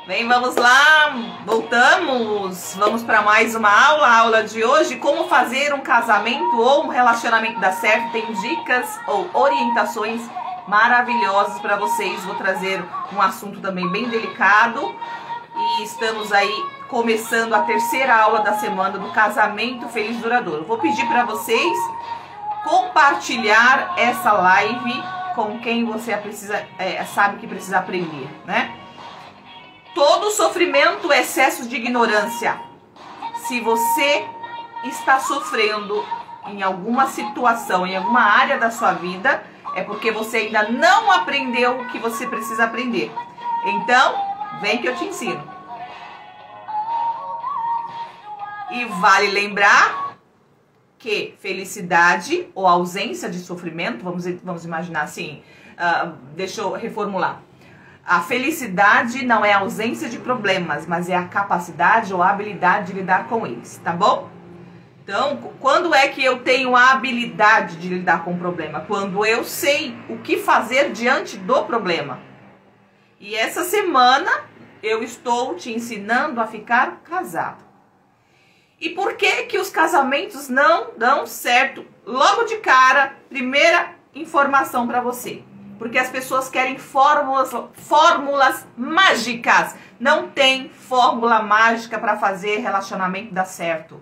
Bem, vamos lá, voltamos, vamos para mais uma aula. A aula de hoje, como fazer um casamento ou um relacionamento dar certo. Tem dicas ou orientações maravilhosas para vocês. Vou trazer um assunto também bem delicado e estamos aí começando a terceira aula da semana do casamento feliz e duradouro. Vou pedir para vocês compartilhar essa live com quem você sabe que precisa aprender, né? Todo sofrimento é excesso de ignorância. Se você está sofrendo em alguma situação, em alguma área da sua vida, é porque você ainda não aprendeu o que você precisa aprender. Então, vem que eu te ensino. E vale lembrar que felicidade ou ausência de sofrimento, vamos imaginar assim, deixa eu reformular. A felicidade não é a ausência de problemas, mas é a capacidade ou a habilidade de lidar com eles, tá bom? Então, quando é que eu tenho a habilidade de lidar com o problema? Quando eu sei o que fazer diante do problema. E essa semana eu estou te ensinando a ficar casado. E por que que os casamentos não dão certo? Logo de cara, primeira informação para você. Porque as pessoas querem fórmulas mágicas. Não tem fórmula mágica para fazer relacionamento dar certo.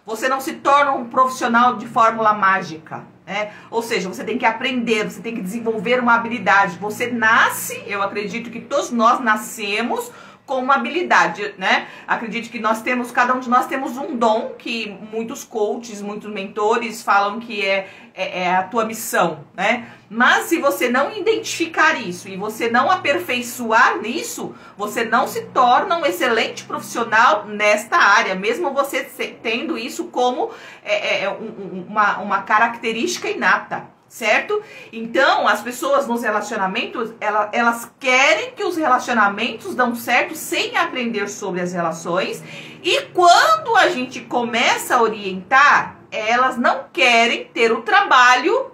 Você não se torna um profissional de fórmula mágica, né? Ou seja, você tem que aprender, você tem que desenvolver uma habilidade. Você nasce, eu acredito que todos nós nascemos com uma habilidade, né? Acredito que cada um de nós temos um dom que muitos coaches, muitos mentores falam que é a tua missão, né? Mas se você não identificar isso e você não aperfeiçoar nisso, você não se torna um excelente profissional nesta área, mesmo você tendo isso como uma característica inata. Certo? Então, as pessoas nos relacionamentos, elas querem que os relacionamentos dão certo sem aprender sobre as relações. E quando a gente começa a orientar, elas não querem ter o trabalho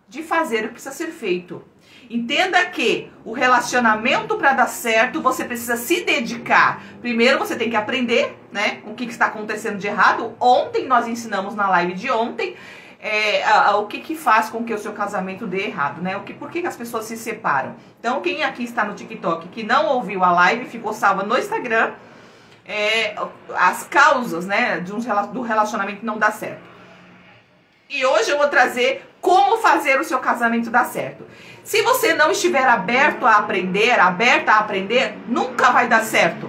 de fazer o que precisa ser feito. Entenda que o relacionamento, para dar certo, você precisa se dedicar. Primeiro você tem que aprender, né, o que está acontecendo de errado. Ontem nós ensinamos na live de ontem o que faz com que o seu casamento dê errado, né? Por que as pessoas se separam? Então, quem aqui está no TikTok que não ouviu a live, ficou salva no Instagram, as causas, né, do relacionamento não dar certo. E hoje eu vou trazer como fazer o seu casamento dar certo. Se você não estiver aberta a aprender, nunca vai dar certo.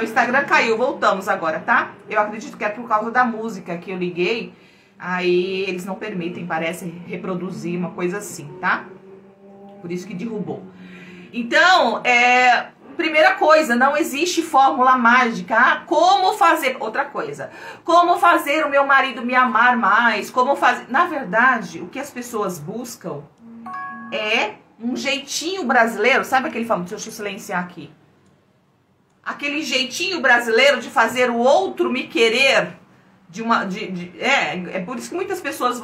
O Instagram caiu, voltamos agora, tá? Eu acredito que é por causa da música que eu liguei. Aí eles não permitem, parece, reproduzir uma coisa assim, tá? Por isso que derrubou. Então, primeira coisa, não existe fórmula mágica. Como fazer? Outra coisa. Como fazer o meu marido me amar mais? Como fazer? Na verdade, o que as pessoas buscam é um jeitinho brasileiro. Sabe aquele famoso? Deixa eu silenciar aqui. Aquele jeitinho brasileiro de fazer o outro me querer. É por isso que muitas pessoas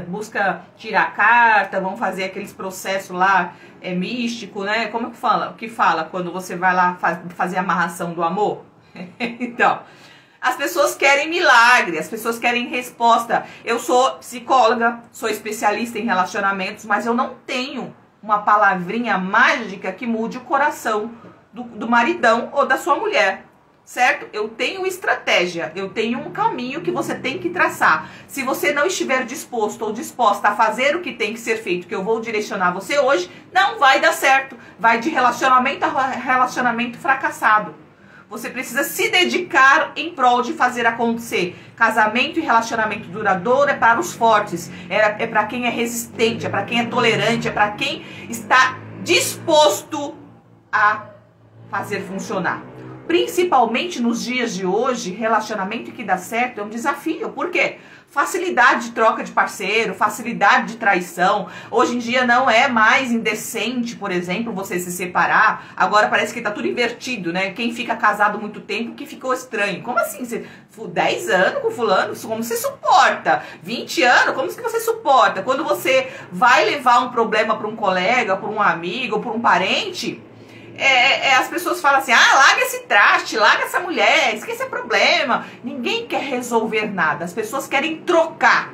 busca tirar carta, vão fazer aqueles processos lá místico, né? Como que fala? O que fala quando você vai lá fazer a amarração do amor? Então, as pessoas querem milagre, as pessoas querem resposta. Eu sou psicóloga, sou especialista em relacionamentos, mas eu não tenho uma palavrinha mágica que mude o coração do maridão ou da sua mulher. Certo? Eu tenho estratégia, eu tenho um caminho que você tem que traçar. Se você não estiver disposto ou disposta a fazer o que tem que ser feito, que eu vou direcionar você hoje, não vai dar certo. Vai de relacionamento a relacionamento fracassado. Você precisa se dedicar em prol de fazer acontecer. Casamento e relacionamento duradouro é para os fortes, é para quem é resistente, é para quem é tolerante, é para quem está disposto a fazer funcionar. Principalmente nos dias de hoje, relacionamento que dá certo é um desafio. Por quê? Facilidade de troca de parceiro, facilidade de traição. Hoje em dia não é mais indecente, por exemplo, você se separar. Agora parece que tá tudo invertido, né? Quem fica casado muito tempo que ficou estranho. Como assim? Você 10 anos com fulano? Como você suporta? 20 anos? Como que você suporta? Quando você vai levar um problema para um colega, para um amigo, para um parente... as pessoas falam assim, larga esse traste, larga essa mulher, esquece esse problema. Ninguém quer resolver nada, as pessoas querem trocar.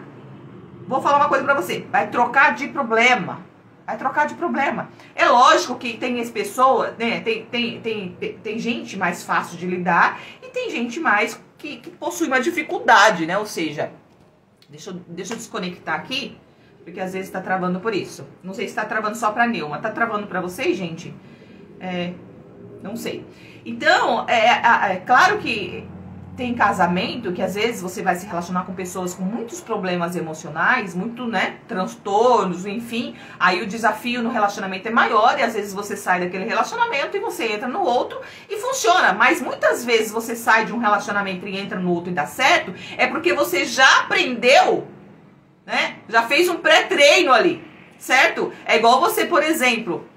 Vou falar uma coisa pra você, vai trocar de problema. Vai trocar de problema. É lógico que tem as pessoas, né? Tem gente mais fácil de lidar e tem gente mais que possui uma dificuldade, né? Ou seja, deixa eu desconectar aqui, porque às vezes tá travando por isso. Não sei se tá travando só pra Neuma. Tá travando pra vocês, gente? Não sei. Então, claro que tem casamento que às vezes você vai se relacionar com pessoas com muitos problemas emocionais, muito, né, transtornos, enfim. Aí o desafio no relacionamento é maior e às vezes você sai daquele relacionamento e você entra no outro e funciona. Mas muitas vezes você sai de um relacionamento e entra no outro e dá certo, é porque você já aprendeu, né? Já fez um pré-treino ali, certo? É igual você, por exemplo,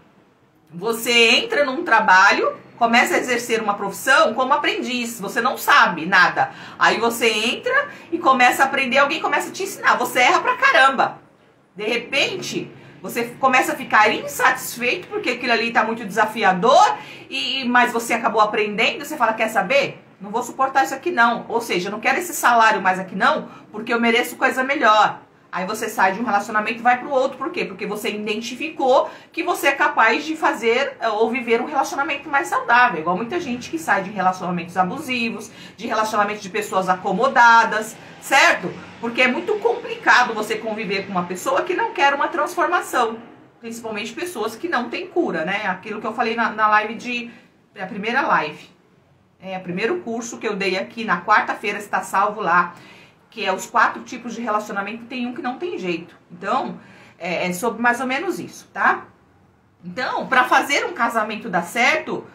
você entra num trabalho, começa a exercer uma profissão como aprendiz, você não sabe nada. Aí você entra e começa a aprender, alguém começa a te ensinar, você erra pra caramba. De repente, você começa a ficar insatisfeito porque aquilo ali tá muito desafiador, mas você acabou aprendendo, você fala, quer saber? Não vou suportar isso aqui não. Ou seja, eu não quero esse salário mais aqui não, porque eu mereço coisa melhor. Aí você sai de um relacionamento e vai pro outro. Por quê? Porque você identificou que você é capaz de fazer ou viver um relacionamento mais saudável. Igual muita gente que sai de relacionamentos abusivos, de relacionamentos de pessoas acomodadas, certo? Porque é muito complicado você conviver com uma pessoa que não quer uma transformação. Principalmente pessoas que não têm cura, né? Aquilo que eu falei na live a primeira live. O primeiro curso que eu dei aqui na quarta-feira, está salvo lá. Que é os 4 tipos de relacionamento, tem um que não tem jeito. Então, é sobre mais ou menos isso, tá? Então, para fazer um casamento dar certo,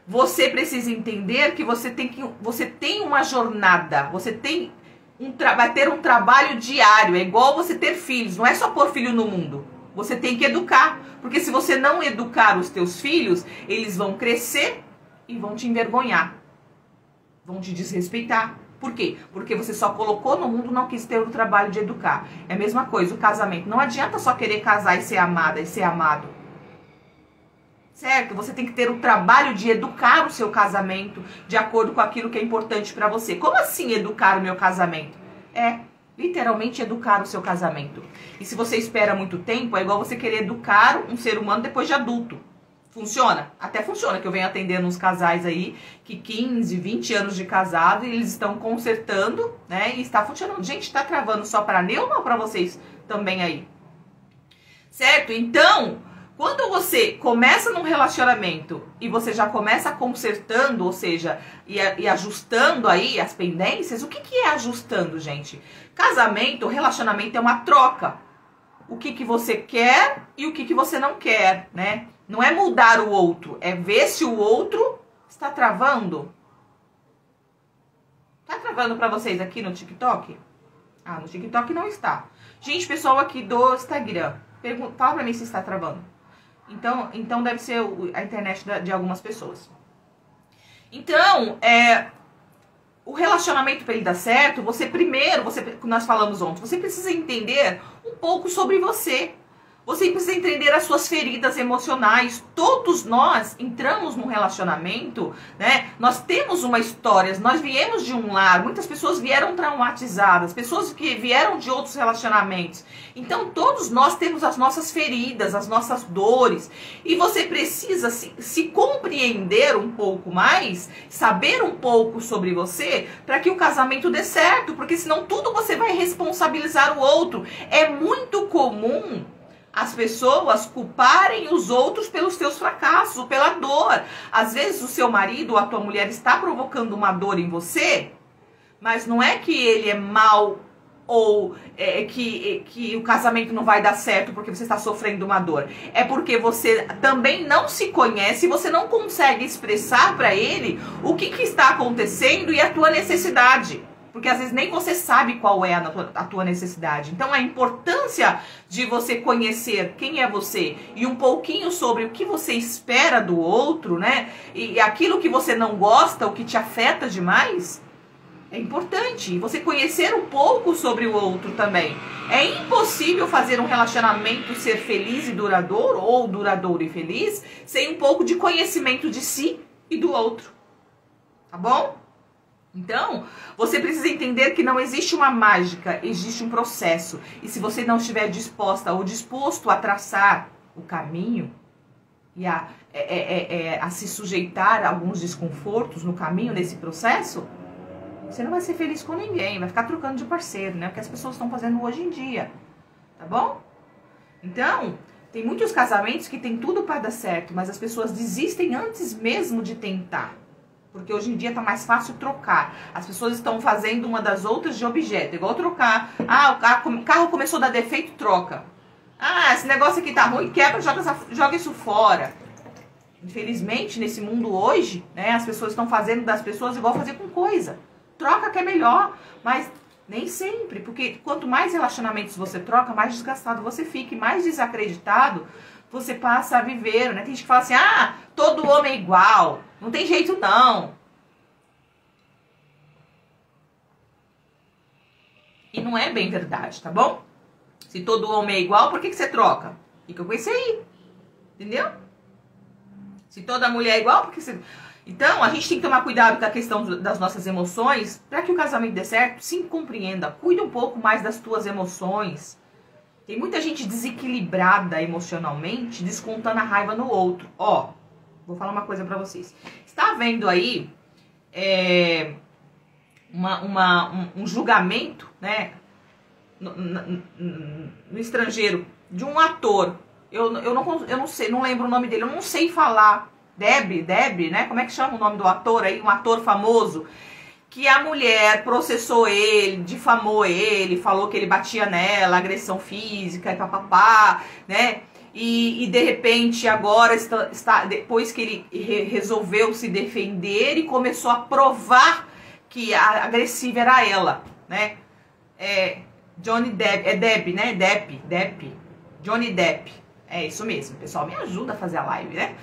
você precisa entender que você tem uma jornada, você tem vai ter um trabalho diário, é igual você ter filhos, não é só pôr filho no mundo. Você tem que educar, porque se você não educar os teus filhos, eles vão crescer e vão te envergonhar, vão te desrespeitar. Por quê? Porque você só colocou no mundo, não quis ter o trabalho de educar. É a mesma coisa, o casamento. Não adianta só querer casar e ser amada e ser amado. Certo? Você tem que ter o trabalho de educar o seu casamento de acordo com aquilo que é importante pra você. Como assim educar o meu casamento? Literalmente educar o seu casamento. E se você espera muito tempo, é igual você querer educar um ser humano depois de adulto. Funciona? Até funciona, que eu venho atendendo uns casais aí que 15, 20 anos de casado e eles estão consertando, né? E está funcionando. Gente, tá travando só para Neuma ou para vocês também aí? Certo? Então, quando você começa num relacionamento e você já começa consertando, ou seja, e ajustando aí as pendências, o que é ajustando, gente? Casamento, relacionamento é uma troca. O que você quer e o que você não quer, né? Não é mudar o outro, é ver se o outro está travando. Tá travando pra vocês aqui no TikTok? No TikTok não está. Gente, pessoal aqui do Instagram, fala pra mim se está travando. Então deve ser a internet de algumas pessoas. Então, o relacionamento para ele dar certo, nós falamos ontem, você precisa entender um pouco sobre você. Você precisa entender as suas feridas emocionais. Todos nós entramos num relacionamento, né? Nós temos uma história, nós viemos de um lar, muitas pessoas vieram traumatizadas, pessoas que vieram de outros relacionamentos. Então, todos nós temos as nossas feridas, as nossas dores. E você precisa se compreender um pouco mais, saber um pouco sobre você, para que o casamento dê certo. Porque senão tudo você vai responsabilizar o outro. É muito comum as pessoas culparem os outros pelos seus fracassos, pela dor. Às vezes o seu marido ou a tua mulher está provocando uma dor em você, mas não é que ele é mau ou que o casamento não vai dar certo porque você está sofrendo uma dor. É porque você também não se conhece, você não consegue expressar para ele o que está acontecendo e a tua necessidade. Porque às vezes nem você sabe qual é a tua necessidade. Então a importância de você conhecer quem é você e um pouquinho sobre o que você espera do outro, né? E aquilo que você não gosta, o que te afeta demais, É importante você conhecer um pouco sobre o outro também. É impossível fazer um relacionamento ser feliz e duradouro, ou duradouro e feliz, sem um pouco de conhecimento de si e do outro. Tá bom? Então, você precisa entender que não existe uma mágica, existe um processo. E se você não estiver disposta ou disposto a traçar o caminho e a se sujeitar a alguns desconfortos no caminho, nesse processo, você não vai ser feliz com ninguém, vai ficar trocando de parceiro, né? Porque as pessoas estão fazendo hoje em dia, tá bom? Então, tem muitos casamentos que tem tudo para dar certo, mas as pessoas desistem antes mesmo de tentar. Porque hoje em dia tá mais fácil trocar. As pessoas estão fazendo uma das outras de objeto, igual trocar. Ah, o carro começou a dar defeito, troca. Ah, esse negócio aqui tá ruim, quebra, joga isso fora. Infelizmente, nesse mundo hoje, né, as pessoas estão fazendo das pessoas igual fazer com coisa. Troca que é melhor, mas nem sempre, porque quanto mais relacionamentos você troca, mais desgastado você fica e mais desacreditado você passa a viver, né? Tem gente que fala assim, ah, todo homem é igual, não tem jeito não. E não é bem verdade, tá bom? Se todo homem é igual, por que você troca? Fica com esse aí, entendeu? Se toda mulher é igual, por que você... Então, a gente tem que tomar cuidado com a questão das nossas emoções, para que o casamento dê certo, sim, compreenda, cuida um pouco mais das tuas emoções. Tem muita gente desequilibrada emocionalmente, descontando a raiva no outro. Ó, vou falar uma coisa pra vocês. Está vendo aí um julgamento, né, no estrangeiro, de um ator. Eu não sei, não lembro o nome dele, eu não sei falar. Deb, né? Como é que chama o nome do ator aí? Um ator famoso. Que a mulher processou ele, difamou ele, falou que ele batia nela, agressão física e papapá, né? E de repente agora depois que ele resolveu se defender e começou a provar que a agressiva era ela, né? Johnny Depp, Depp, né? Depp, Johnny Depp. É isso mesmo, pessoal, me ajuda a fazer a live, né?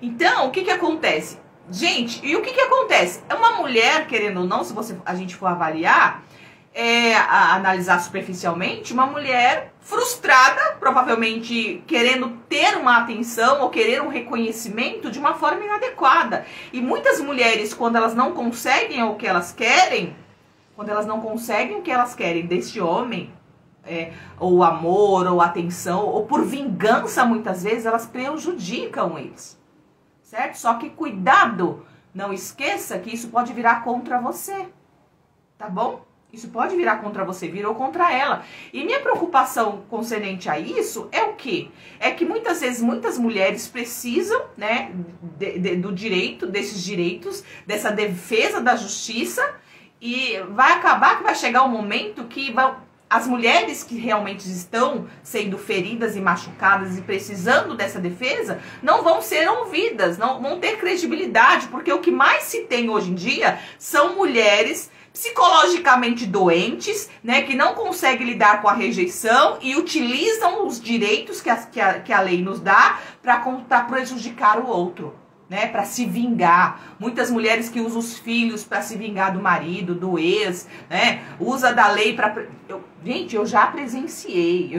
Então, o que acontece? Gente, e o que acontece? É uma mulher, querendo ou não, se a gente for avaliar, analisar superficialmente, uma mulher frustrada, provavelmente querendo ter uma atenção ou querer um reconhecimento de uma forma inadequada. E muitas mulheres, quando elas não conseguem o que elas querem, deste homem, ou amor, ou atenção, ou por vingança, muitas vezes, elas prejudicam eles. Certo? Só que cuidado, não esqueça que isso pode virar contra você, tá bom? Isso pode virar contra você, virou contra ela. E minha preocupação concernente a isso é o quê? É que muitas vezes, muitas mulheres precisam, né, desses direitos, dessa defesa da justiça, e vai acabar que vai chegar um momento que as mulheres que realmente estão sendo feridas e machucadas e precisando dessa defesa, não vão ser ouvidas, não vão ter credibilidade, porque o que mais se tem hoje em dia são mulheres psicologicamente doentes, né, que não conseguem lidar com a rejeição e utilizam os direitos que a lei nos dá para prejudicar o outro, né, para se vingar. Muitas mulheres que usam os filhos para se vingar do marido, do ex, né, usa da lei para... Gente, eu já presenciei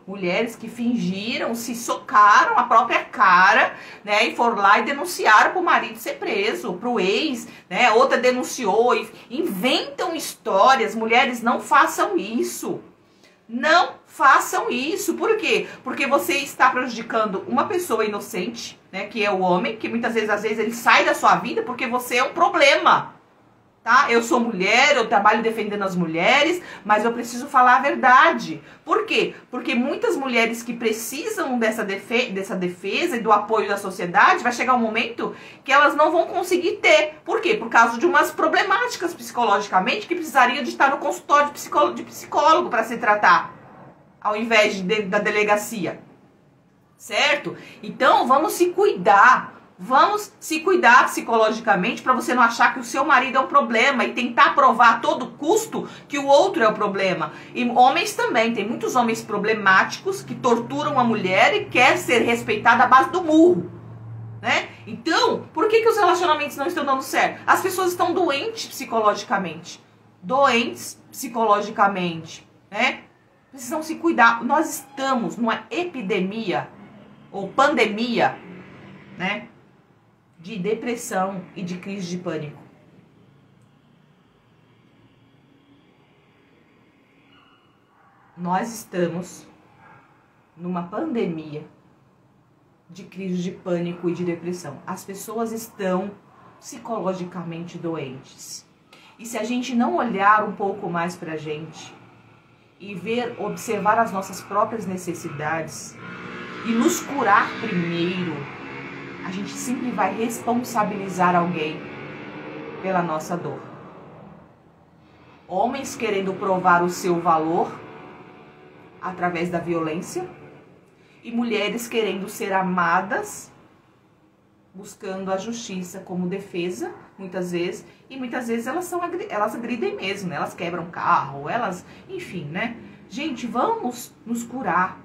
mulheres que fingiram, se socaram a própria cara, né, e foram lá e denunciaram para o marido ser preso, para o ex, né, outra denunciou, e inventam histórias. Mulheres, não façam isso. Não façam isso. Por quê? Porque você está prejudicando uma pessoa inocente, né, que é o homem, que muitas vezes, às vezes, ele sai da sua vida porque você é um problema. Tá? Eu sou mulher, eu trabalho defendendo as mulheres, mas eu preciso falar a verdade. Por quê? Porque muitas mulheres que precisam dessa defesa e do apoio da sociedade, vai chegar um momento que elas não vão conseguir ter. Por quê? Por causa de umas problemáticas psicologicamente que precisariam de estar no consultório de psicólogo para se tratar, ao invés da delegacia. Certo? Então, vamos se cuidar. Vamos se cuidar psicologicamente para você não achar que o seu marido é um problema e tentar provar a todo custo que o outro é o problema. E homens também, tem muitos homens problemáticos que torturam a mulher e quer ser respeitada à base do murro. né? Então, por que os relacionamentos não estão dando certo? As pessoas estão doentes psicologicamente. Doentes psicologicamente, né? Precisam se cuidar. Nós estamos numa epidemia ou pandemia, né? De depressão e de crise de pânico. Nós estamos numa pandemia de crise de pânico e de depressão. As pessoas estão psicologicamente doentes. E se a gente não olhar um pouco mais pra gente e observar as nossas próprias necessidades e nos curar primeiro, a gente sempre vai responsabilizar alguém pela nossa dor. Homens querendo provar o seu valor através da violência e mulheres querendo ser amadas, buscando a justiça como defesa, muitas vezes, e muitas vezes elas agridem mesmo, né? Elas quebram carro, enfim, né? Gente, vamos nos curar.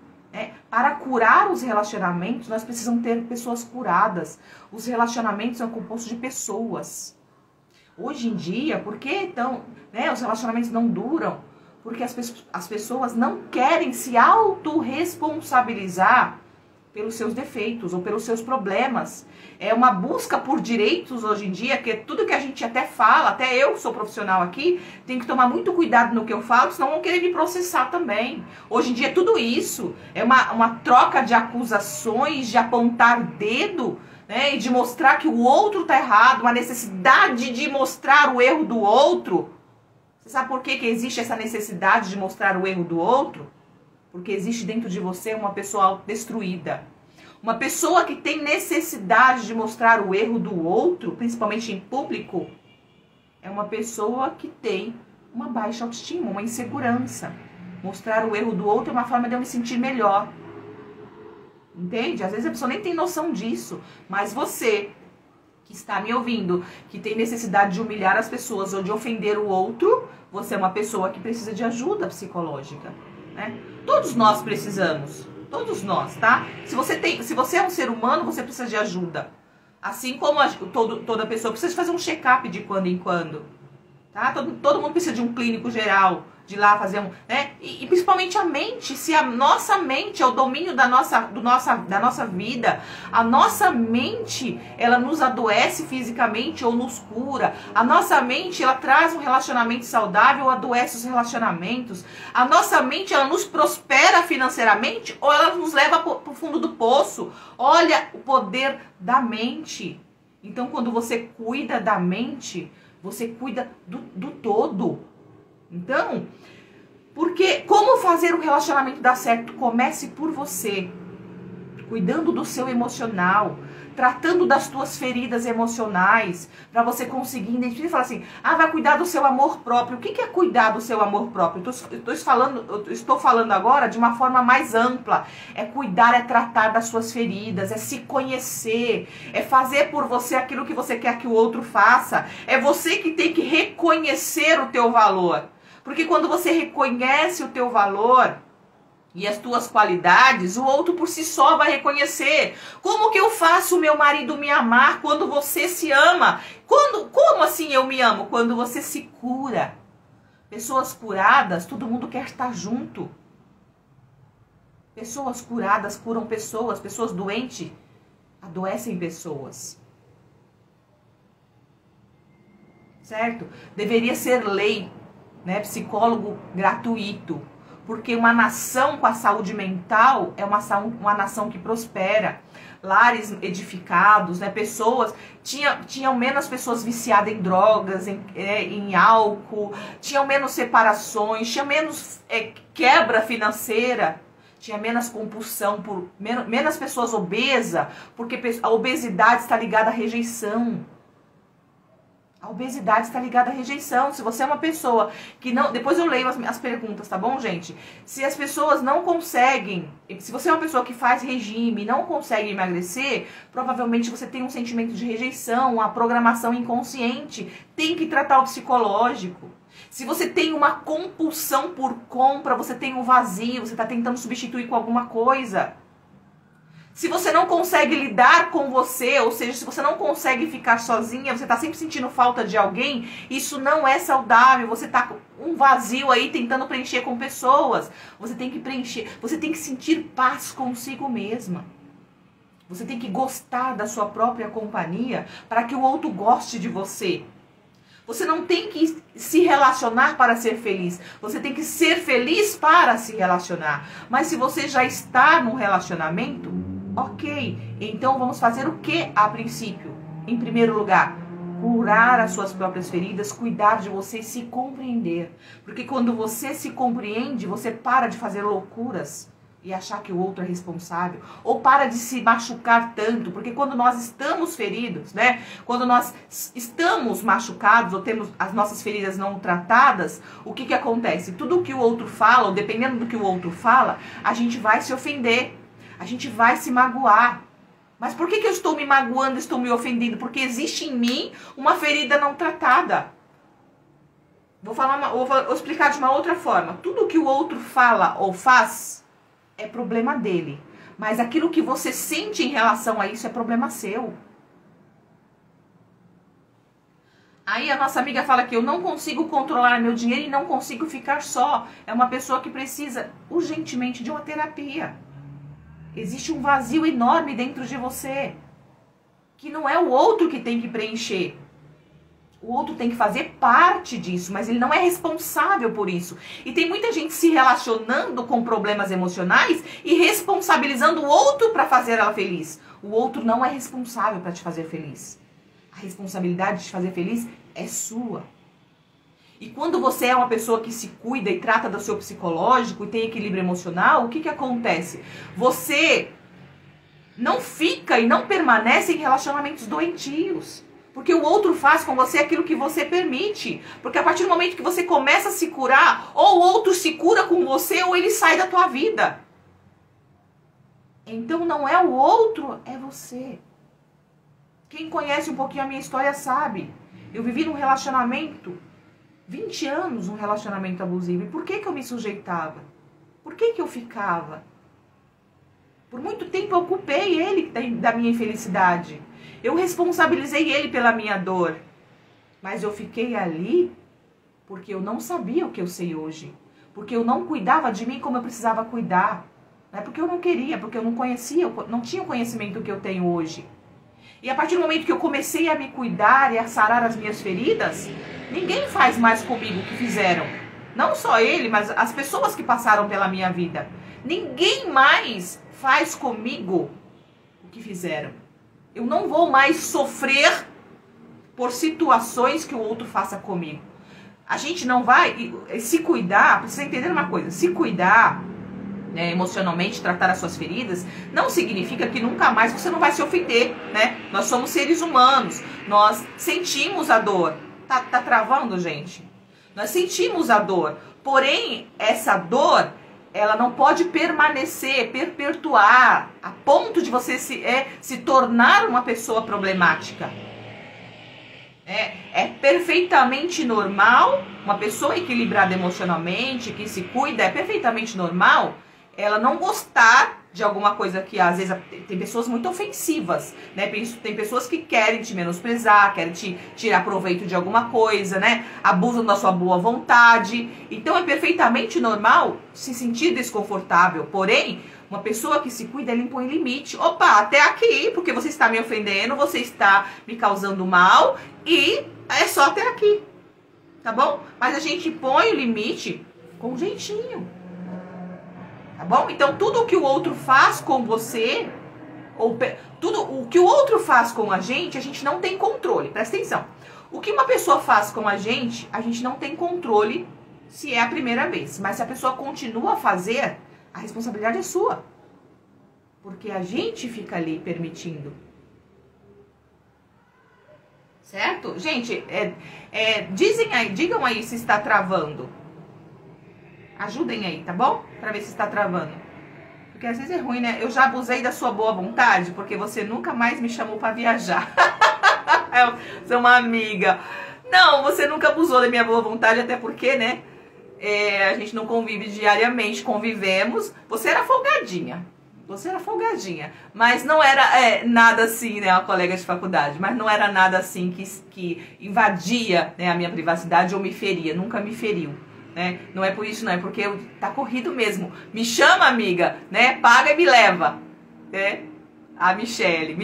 Para curar os relacionamentos, nós precisamos ter pessoas curadas. Os relacionamentos são compostos de pessoas. Hoje em dia, por que então, né, os relacionamentos não duram? Porque as pessoas não querem se autorresponsabilizar pelos seus defeitos ou pelos seus problemas. É uma busca por direitos hoje em dia, que tudo que a gente até fala, até eu que sou profissional aqui, tenho que tomar muito cuidado no que eu falo, senão vão querer me processar também. Hoje em dia tudo isso é uma troca de acusações, de apontar dedo, né, e de mostrar que o outro tá errado, uma necessidade de mostrar o erro do outro. Você sabe por que existe essa necessidade de mostrar o erro do outro? Porque existe dentro de você uma pessoa destruída. Uma pessoa que tem necessidade de mostrar o erro do outro, principalmente em público, é uma pessoa que tem uma baixa autoestima, uma insegurança. Mostrar o erro do outro é uma forma de eu me sentir melhor. Entende? Às vezes a pessoa nem tem noção disso, mas você que está me ouvindo, que tem necessidade de humilhar as pessoas ou de ofender o outro, você é uma pessoa que precisa de ajuda psicológica, né? Todos nós precisamos, todos nós, tá? Se você é um ser humano, você precisa de ajuda. Assim como toda pessoa precisa de fazer um check-up de quando em quando, tá? Todo mundo precisa de um clínico geral, de ir lá fazer né? E principalmente a mente, se a nossa mente é o domínio da nossa vida, a nossa mente, ela nos adoece fisicamente ou nos cura. A nossa mente, ela traz um relacionamento saudável ou adoece os relacionamentos. A nossa mente, ela nos prospera financeiramente ou ela nos leva para o fundo do poço. Olha o poder da mente. Então, quando você cuida da mente, você cuida do todo. Então, porque como fazer um relacionamento dar certo? Comece por você, cuidando do seu emocional, tratando das tuas feridas emocionais, para você conseguir identificar e falar assim, vai cuidar do seu amor próprio. O que é cuidar do seu amor próprio? Eu estou falando agora de uma forma mais ampla. É cuidar, é tratar das suas feridas, é se conhecer, é fazer por você aquilo que você quer que o outro faça. É você que tem que reconhecer o teu valor. Porque quando você reconhece o teu valor e as tuas qualidades, o outro por si só vai reconhecer. Como que eu faço o meu marido me amar quando você se ama? Como assim eu me amo? Quando você se cura. Pessoas curadas, todo mundo quer estar junto. Pessoas curadas curam pessoas. Pessoas doentes adoecem pessoas. Certo? Deveria ser lei, né? Psicólogo gratuito. Porque uma nação com a saúde mental é uma nação que prospera. Lares edificados, né? Pessoas... Tinham menos pessoas viciadas em drogas, em álcool. Tinham menos separações. Tinha menos quebra financeira. Tinha menos compulsão. Menos pessoas obesas. Porque a obesidade está ligada à rejeição. A obesidade está ligada à rejeição. Se você é uma pessoa que não... Depois eu leio as perguntas, tá bom, gente? Se as pessoas não conseguem... Se você é uma pessoa que faz regime e não consegue emagrecer, provavelmente você tem um sentimento de rejeição, uma programação inconsciente. Tem que tratar o psicológico. Se você tem uma compulsão por compra, você tem um vazio, você está tentando substituir com alguma coisa. Se você não consegue lidar com você, ou seja, se você não consegue ficar sozinha, você tá sempre sentindo falta de alguém, isso não é saudável. Você tá com um vazio aí tentando preencher com pessoas. Você tem que preencher, você tem que sentir paz consigo mesma. Você tem que gostar da sua própria companhia para que o outro goste de você. Você não tem que se relacionar para ser feliz. Você tem que ser feliz para se relacionar. Mas se você já está num relacionamento, ok. Então vamos fazer o que a princípio? Em primeiro lugar, curar as suas próprias feridas, cuidar de você e se compreender. Porque quando você se compreende, você para de fazer loucuras e achar que o outro é responsável, ou para de se machucar tanto, porque quando nós estamos feridos, né, quando nós estamos machucados ou temos as nossas feridas não tratadas, o que acontece? Tudo que o outro fala, ou dependendo do que o outro fala, a gente vai se ofender, a gente vai se magoar. Mas por que eu estou me magoando, estou me ofendendo? Porque existe em mim uma ferida não tratada. Vou explicar de uma outra forma. Tudo que o outro fala ou faz é problema dele. Mas aquilo que você sente em relação a isso é problema seu. Aí a nossa amiga fala que eu não consigo controlar meu dinheiro e não consigo ficar só. É uma pessoa que precisa urgentemente de uma terapia. Existe um vazio enorme dentro de você, que não é o outro que tem que preencher. O outro tem que fazer parte disso, mas ele não é responsável por isso. E tem muita gente se relacionando com problemas emocionais e responsabilizando o outro para fazer ela feliz. O outro não é responsável para te fazer feliz. A responsabilidade de te fazer feliz é sua. E quando você é uma pessoa que se cuida e trata do seu psicológico e tem equilíbrio emocional, o que acontece? Você não fica e não permanece em relacionamentos doentios. Porque o outro faz com você aquilo que você permite. Porque a partir do momento que você começa a se curar, ou o outro se cura com você, ou ele sai da tua vida. Então não é o outro, é você. Quem conhece um pouquinho a minha história sabe. Eu vivi num relacionamento, 20 anos, um relacionamento abusivo. E por que eu me sujeitava? Por que eu ficava? Por muito tempo eu culpei ele da minha infelicidade. Eu responsabilizei ele pela minha dor. Mas eu fiquei ali porque eu não sabia o que eu sei hoje. Porque eu não cuidava de mim como eu precisava cuidar. Não é porque eu não queria, porque eu não conhecia, eu não tinha o conhecimento que eu tenho hoje. E a partir do momento que eu comecei a me cuidar e a sarar as minhas feridas, ninguém faz mais comigo o que fizeram. Não só ele, mas as pessoas que passaram pela minha vida. Ninguém mais faz comigo o que fizeram. Eu não vou mais sofrer por situações que o outro faça comigo. A gente não vai se cuidar, precisa entender uma coisa, se cuidar, né, emocionalmente, tratar as suas feridas, não significa que nunca mais você não vai se ofender, né? Nós somos seres humanos, nós sentimos a dor. Tá travando, gente? Nós sentimos a dor, porém, essa dor, ela não pode permanecer, perpetuar, a ponto de você se tornar uma pessoa problemática. É perfeitamente normal, uma pessoa equilibrada emocionalmente, que se cuida, é perfeitamente normal ela não gostar de alguma coisa que às vezes tem pessoas muito ofensivas, né? Tem pessoas que querem te menosprezar, querem te tirar proveito de alguma coisa, né? Abusam da sua boa vontade. Então é perfeitamente normal se sentir desconfortável. Porém, uma pessoa que se cuida, ela impõe limite. Opa, até aqui, porque você está me ofendendo, você está me causando mal e é só até aqui, tá bom? Mas a gente põe o limite com jeitinho. Tá bom? Então, tudo o que o outro faz com você, ou tudo o que o outro faz com a gente não tem controle. Presta atenção. O que uma pessoa faz com a gente não tem controle se é a primeira vez. Mas se a pessoa continua a fazer, a responsabilidade é sua. Porque a gente fica ali permitindo. Certo? Gente, digam aí se está travando. Ajudem aí, tá bom? Pra ver se está travando. Porque às vezes é ruim, né? Eu já abusei da sua boa vontade, porque você nunca mais me chamou pra viajar. Eu sou uma amiga. Não, você nunca abusou da minha boa vontade, até porque, né? A gente não convive diariamente, convivemos. Você era folgadinha. Você era folgadinha, mas não era nada assim, né, uma colega de faculdade, mas não era nada assim que invadia, né, a minha privacidade ou me feria, nunca me feriu, né, não é por isso não, é porque tá corrido mesmo, me chama amiga, né, paga e me leva, né, a Michele,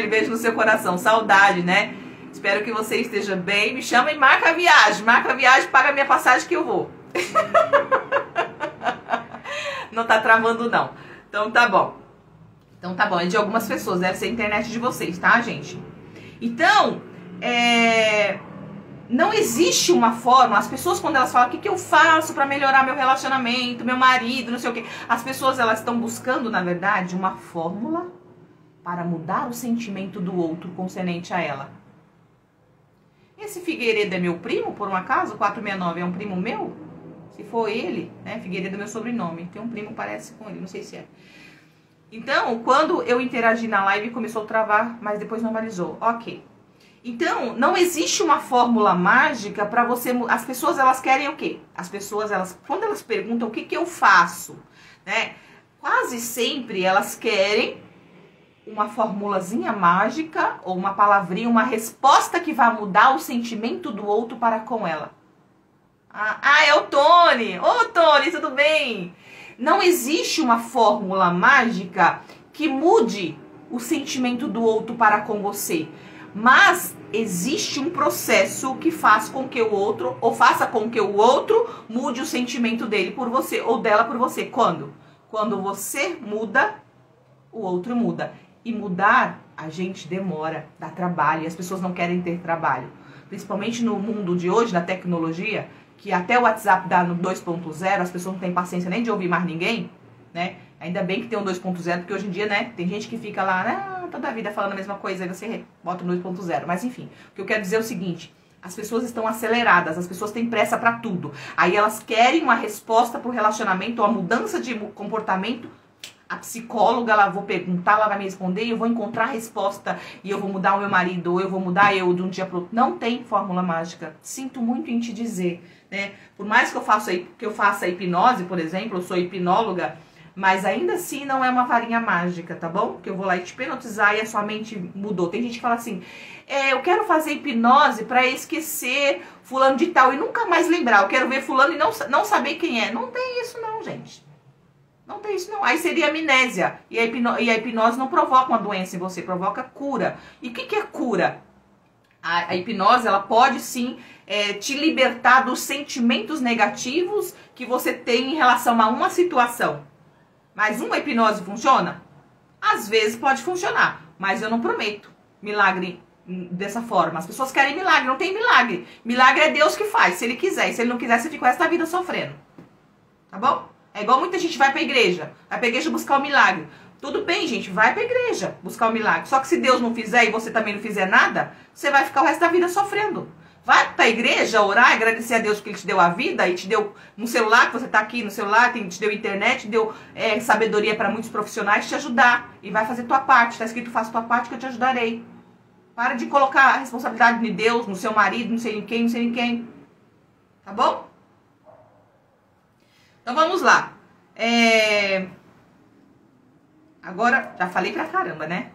beijo no seu coração, saudade, né, espero que você esteja bem, me chama e marca a viagem, paga a minha passagem que eu vou. Não tá travando não, então tá bom. Então tá bom, é de algumas pessoas, deve ser a internet de vocês, tá, gente? Então, não existe uma forma, as pessoas quando elas falam o que eu faço pra melhorar meu relacionamento, meu marido, não sei o que, as pessoas elas estão buscando, na verdade, uma fórmula para mudar o sentimento do outro concernente a ela. Esse Figueiredo é meu primo, por um acaso? 469 é um primo meu? Se for ele, né, Figueiredo é meu sobrenome, tem um primo que parece com ele, não sei se é. Então, quando eu interagi na live, começou a travar, mas depois normalizou. Ok. Então, não existe uma fórmula mágica para você... As pessoas, elas querem o quê? As pessoas, quando elas perguntam o que eu faço, né? Quase sempre elas querem uma formulazinha mágica ou uma palavrinha, uma resposta que vai mudar o sentimento do outro para com ela. É o Tony! Ô, Tony, tudo bem? Não existe uma fórmula mágica que mude o sentimento do outro para com você. Mas existe um processo que faz com que o outro, ou faça com que o outro mude o sentimento dele por você, ou dela por você. Quando? Quando você muda, o outro muda. E mudar, a gente demora, dá trabalho, e as pessoas não querem ter trabalho. Principalmente no mundo de hoje, da tecnologia, que até o WhatsApp dá no 2.0, as pessoas não têm paciência nem de ouvir mais ninguém, né? Ainda bem que tem um 2.0, porque hoje em dia, né, tem gente que fica lá, toda a vida falando a mesma coisa, aí você bota no 2.0. Mas enfim, o que eu quero dizer é o seguinte, as pessoas estão aceleradas, as pessoas têm pressa pra tudo. Aí elas querem uma resposta pro relacionamento, uma mudança de comportamento. A psicóloga, ela vou perguntar, ela vai me responder e eu vou encontrar a resposta e eu vou mudar o meu marido, ou eu vou mudar eu de um dia pro outro. Não tem fórmula mágica. Sinto muito em te dizer, né? Por mais que eu faça hipnose, por exemplo, eu sou hipnóloga, mas ainda assim não é uma varinha mágica, tá bom? Que eu vou lá e te hipnotizar e a sua mente mudou. Tem gente que fala assim, eu quero fazer hipnose pra esquecer fulano de tal e nunca mais lembrar. Eu quero ver fulano e não saber quem é. Não tem isso não, gente. Não tem isso não. Aí seria amnésia. E a hipnose não provoca uma doença em você, provoca cura. E o que é cura? A hipnose, ela pode sim te libertar dos sentimentos negativos que você tem em relação a uma situação. Mas uma hipnose funciona? Às vezes pode funcionar, mas eu não prometo milagre dessa forma. As pessoas querem milagre, não tem milagre. Milagre é Deus que faz, se Ele quiser. E se Ele não quiser, você fica o resto da vida sofrendo. Tá bom? É igual muita gente vai pra igreja buscar o milagre. Tudo bem, gente, vai pra igreja buscar o milagre. Só que se Deus não fizer e você também não fizer nada, você vai ficar o resto da vida sofrendo. Vai pra igreja orar, agradecer a Deus porque Ele te deu a vida e te deu um celular, que você tá aqui no celular, te deu internet, te deu sabedoria para muitos profissionais te ajudar. E vai fazer tua parte. Tá escrito, faça tua parte que eu te ajudarei. Para de colocar a responsabilidade de Deus, no seu marido, não sei em quem, não sei em quem. Tá bom? Então vamos lá. Agora, já falei pra caramba, né?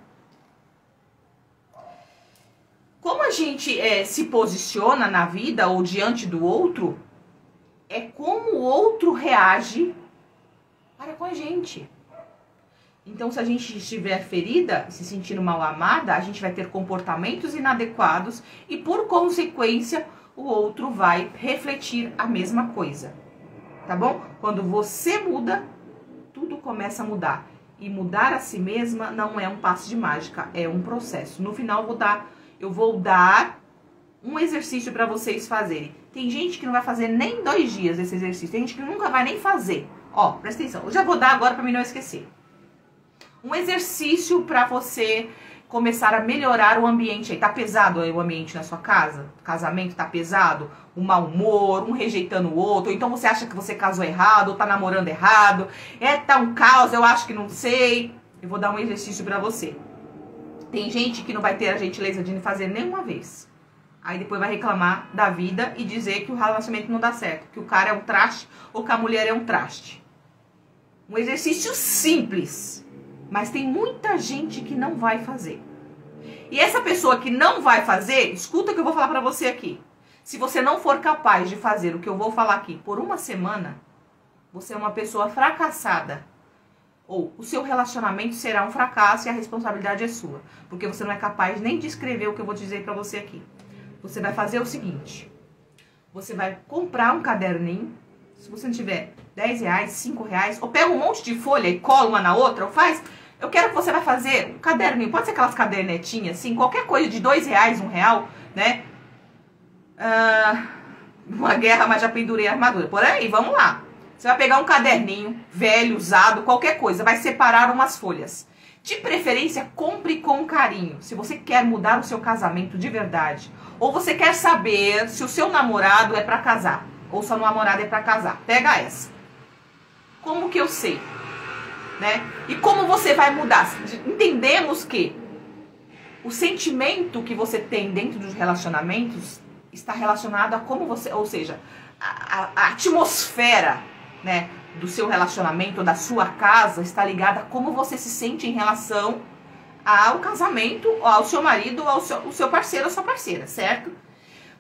Como a gente se posiciona na vida ou diante do outro, é como o outro reage para com a gente. Então, se a gente estiver ferida, se sentindo mal amada, a gente vai ter comportamentos inadequados e, por consequência, o outro vai refletir a mesma coisa. Tá bom? Quando você muda, tudo começa a mudar. E mudar a si mesma não é um passo de mágica, é um processo. No final eu vou dar um exercício para vocês fazerem. Tem gente que não vai fazer nem 2 dias esse exercício, tem gente que nunca vai nem fazer. Ó, presta atenção, eu já vou dar agora para mim não esquecer. Um exercício para você começar a melhorar o ambiente aí. Tá pesado aí o ambiente na sua casa? O casamento tá pesado? Um mau humor, um rejeitando o outro, ou então você acha que você casou errado, ou tá namorando errado, tá um caos, eu acho que não sei. Eu vou dar um exercício pra você. Tem gente que não vai ter a gentileza de fazer nenhuma vez. Aí depois vai reclamar da vida e dizer que o relacionamento não dá certo, que o cara é um traste ou que a mulher é um traste. Um exercício simples. Mas tem muita gente que não vai fazer. E essa pessoa que não vai fazer, escuta o que eu vou falar pra você aqui. Se você não for capaz de fazer o que eu vou falar aqui por uma semana, você é uma pessoa fracassada. Ou o seu relacionamento será um fracasso e a responsabilidade é sua. Porque você não é capaz nem de escrever o que eu vou dizer pra você aqui. Você vai fazer o seguinte. Você vai comprar um caderninho. Se você não tiver 10 reais, 5 reais, ou pega um monte de folha e cola uma na outra, ou faz... Eu quero que você vai fazer um caderninho, pode ser aquelas cadernetinhas, assim, qualquer coisa de 2 reais, 1 real, né? Uma guerra, mas já pendurei a armadura. Por aí, vamos lá. Você vai pegar um caderninho, velho, usado, qualquer coisa, vai separar umas folhas. De preferência, compre com carinho. Se você quer mudar o seu casamento de verdade, ou você quer saber se o seu namorado é pra casar, ou sua namorada é pra casar, pega essa. Como que eu sei? Né? E como você vai mudar? Entendemos que o sentimento que você tem dentro dos relacionamentos está relacionado a como você, ou seja, a atmosfera, né, do seu relacionamento, da sua casa, está ligada a como você se sente em relação ao casamento, ao seu marido, ao seu parceiro, ou sua parceira, certo?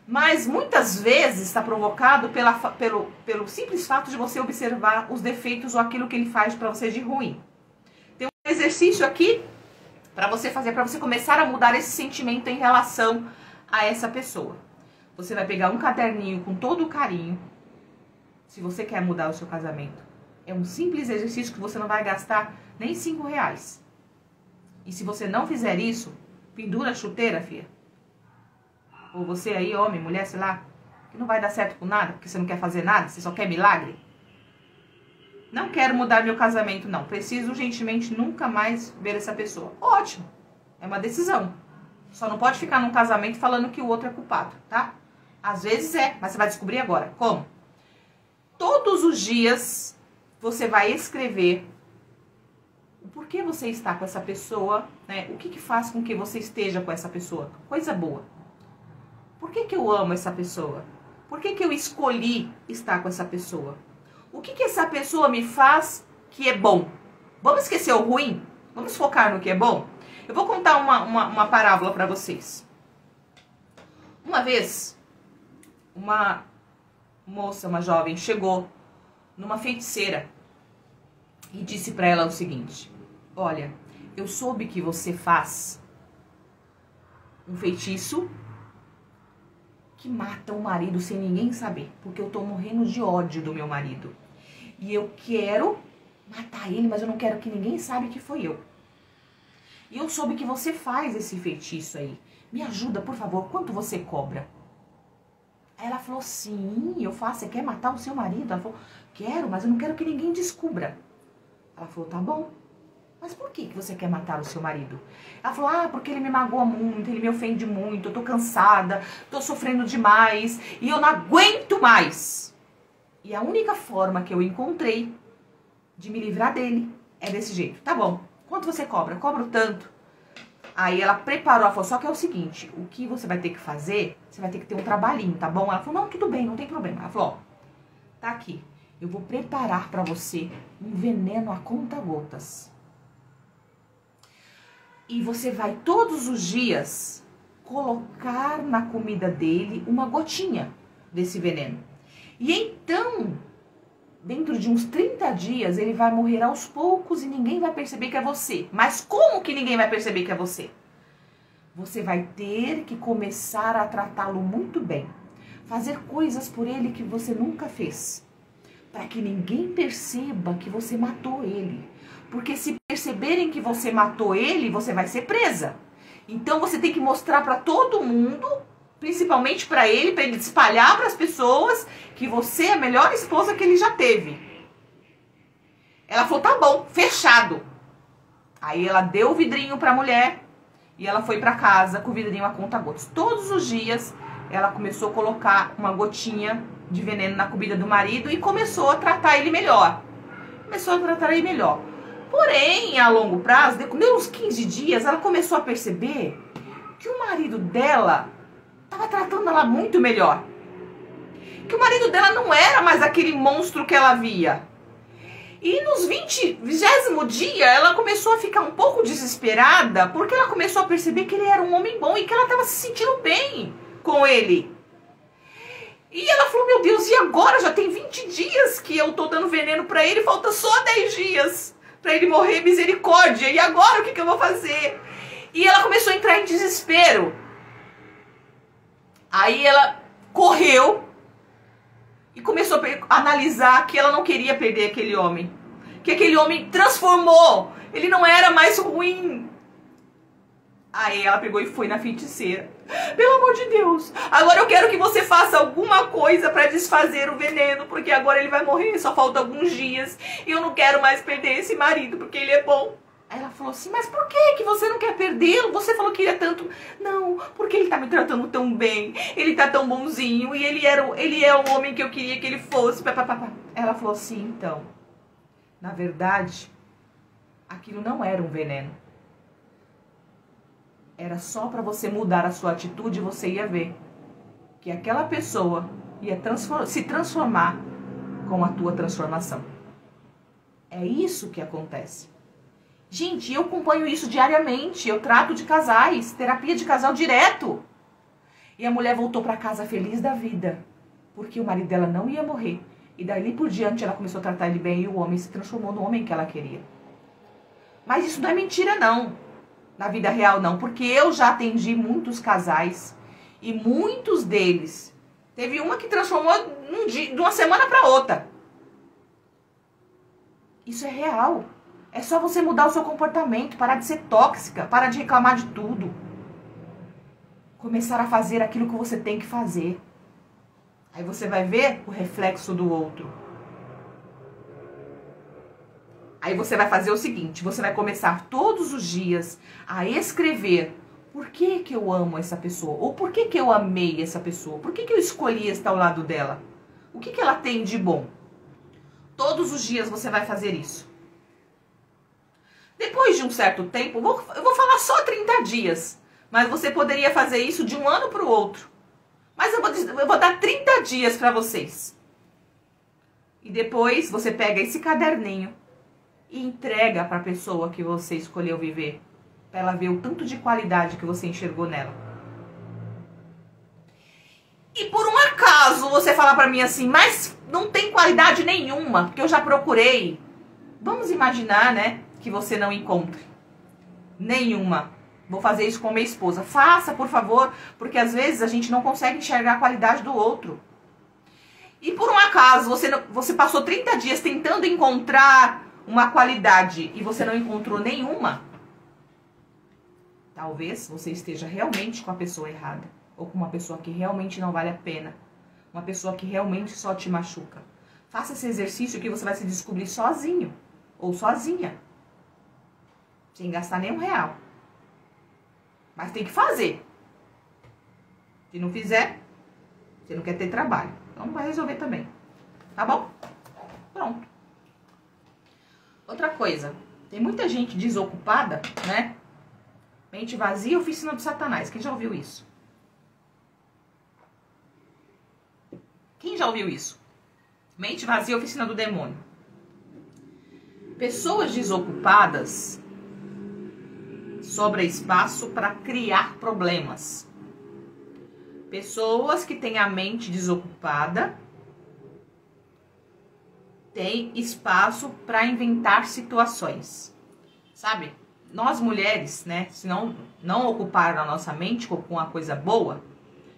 Mas muitas vezes está provocado pelo simples fato de você observar os defeitos ou aquilo que ele faz para você de ruim. Tem um exercício aqui para você fazer, para você começar a mudar esse sentimento em relação a essa pessoa. Você vai pegar um caderninho com todo o carinho, se você quer mudar o seu casamento. É um simples exercício que você não vai gastar nem 5 reais. E se você não fizer isso, pendura a chuteira, filha. Ou você aí, homem, mulher, sei lá, que não vai dar certo com nada, porque você não quer fazer nada, você só quer milagre. Não quero mudar meu casamento, não. Preciso urgentemente nunca mais ver essa pessoa. Ótimo. É uma decisão. Só não pode ficar num casamento falando que o outro é culpado, tá? Às vezes é, mas você vai descobrir agora. Como? Todos os dias você vai escrever o porquê você está com essa pessoa, né? O que faz com que você esteja com essa pessoa. Coisa boa. Por que eu amo essa pessoa? Por que eu escolhi estar com essa pessoa? O que essa pessoa me faz que é bom? Vamos esquecer o ruim? Vamos focar no que é bom? Eu vou contar uma parábola para vocês. Uma vez, uma moça, uma jovem, chegou numa feiticeira e disse para ela o seguinte: olha, eu soube que você faz um feitiço que mata o marido sem ninguém saber, porque eu tô morrendo de ódio do meu marido. E eu quero matar ele, mas eu não quero que ninguém saiba que foi eu. E eu soube que você faz esse feitiço aí. Me ajuda, por favor, quanto você cobra? Aí ela falou, sim, eu faço. Você quer matar o seu marido? Ela falou, quero, mas eu não quero que ninguém descubra. Ela falou, tá bom. Mas por que você quer matar o seu marido? Ela falou, porque ele me magoa muito, ele me ofende muito, eu tô cansada, tô sofrendo demais e eu não aguento mais. E a única forma que eu encontrei de me livrar dele é desse jeito. Tá bom, quanto você cobra? Cobro tanto. Aí ela preparou, ela falou, só que é o seguinte, o que você vai ter que fazer, você vai ter que ter um trabalhinho, tá bom? Ela falou, não, tudo bem, não tem problema. Ela falou, tá aqui, eu vou preparar pra você um veneno a conta-gotas. E você vai todos os dias colocar na comida dele uma gotinha desse veneno. E então, dentro de uns 30 dias, ele vai morrer aos poucos e ninguém vai perceber que é você. Mas como que ninguém vai perceber que é você? Você vai ter que começar a tratá-lo muito bem. Fazer coisas por ele que você nunca fez. Para que ninguém perceba que você matou ele. Porque se perceberem que você matou ele, você vai ser presa. Então você tem que mostrar para todo mundo, principalmente para ele espalhar para as pessoas que você é a melhor esposa que ele já teve. Ela falou, tá bom, fechado. Aí ela deu o vidrinho para a mulher e ela foi para casa com o vidrinho a conta-gotas. Todos os dias ela começou a colocar uma gotinha de veneno na comida do marido e começou a tratar ele melhor. Porém, a longo prazo, deu uns 15 dias, ela começou a perceber que o marido dela estava tratando ela muito melhor. Que o marido dela não era mais aquele monstro que ela via. E nos 20º dia, ela começou a ficar um pouco desesperada, porque ela começou a perceber que ele era um homem bom e que ela estava se sentindo bem com ele. E ela falou, meu Deus, e agora? Já tem 20 dias que eu tô dando veneno pra ele, falta só 10 dias pra ele morrer, misericórdia. E agora, o que eu vou fazer? E ela começou a entrar em desespero. Aí ela correu e começou a analisar que ela não queria perder aquele homem. Que aquele homem transformou. Ele não era mais ruim. Aí ela pegou e foi na feiticeira. Pelo amor de Deus, agora eu quero que você faça alguma coisa para desfazer o veneno, porque agora ele vai morrer, só falta alguns dias. E eu não quero mais perder esse marido, porque ele é bom. Aí ela falou assim, mas por que você não quer perdê-lo? Você falou que ele é tanto... Não, porque ele tá me tratando tão bem, ele tá tão bonzinho, e ele é o homem que eu queria que ele fosse. Ela falou assim, então, na verdade, aquilo não era um veneno. Era só para você mudar a sua atitude e você ia ver que aquela pessoa ia se transformar com a tua transformação. É isso que acontece. Gente, eu acompanho isso diariamente. Eu trato de casais, terapia de casal direto. E a mulher voltou para casa feliz da vida, porque o marido dela não ia morrer. E dali por diante ela começou a tratar ele bem e o homem se transformou no homem que ela queria. Mas isso não é mentira, não. Na vida real, não. Porque eu já atendi muitos casais e muitos deles. Teve uma que transformou de uma semana para outra. Isso é real. É só você mudar o seu comportamento, parar de ser tóxica, parar de reclamar de tudo. Começar a fazer aquilo que você tem que fazer. Aí você vai ver o reflexo do outro. Aí você vai fazer o seguinte, você vai começar todos os dias a escrever por que eu amo essa pessoa, ou por que eu amei essa pessoa, por que eu escolhi estar ao lado dela, o que ela tem de bom. Todos os dias você vai fazer isso. Depois de um certo tempo, eu vou falar só 30 dias, mas você poderia fazer isso de um ano para o outro. Mas eu vou dar 30 dias para vocês. E depois você pega esse caderninho e entrega para a pessoa que você escolheu viver, para ela ver o tanto de qualidade que você enxergou nela. E por um acaso você falar para mim assim, mas não tem qualidade nenhuma, porque eu já procurei. Vamos imaginar, né, que você não encontre nenhuma. Vou fazer isso com minha esposa. Faça, por favor, porque às vezes a gente não consegue enxergar a qualidade do outro. E por um acaso você passou 30 dias tentando encontrar uma qualidade e você não encontrou nenhuma, talvez você esteja realmente com a pessoa errada. Ou com uma pessoa que realmente não vale a pena. Uma pessoa que realmente só te machuca. Faça esse exercício que você vai se descobrir sozinho. Ou sozinha. Sem gastar nenhum real. Mas tem que fazer. Se não fizer, você não quer ter trabalho. Então não vai resolver também. Tá bom? Pronto. Outra coisa, tem muita gente desocupada, né? Mente vazia, oficina do Satanás. Quem já ouviu isso? Quem já ouviu isso? Mente vazia, oficina do demônio. Pessoas desocupadas, sobra espaço para criar problemas. Pessoas que têm a mente desocupada tem espaço para inventar situações, sabe? Nós mulheres, né, se não ocupar a nossa mente com uma coisa boa,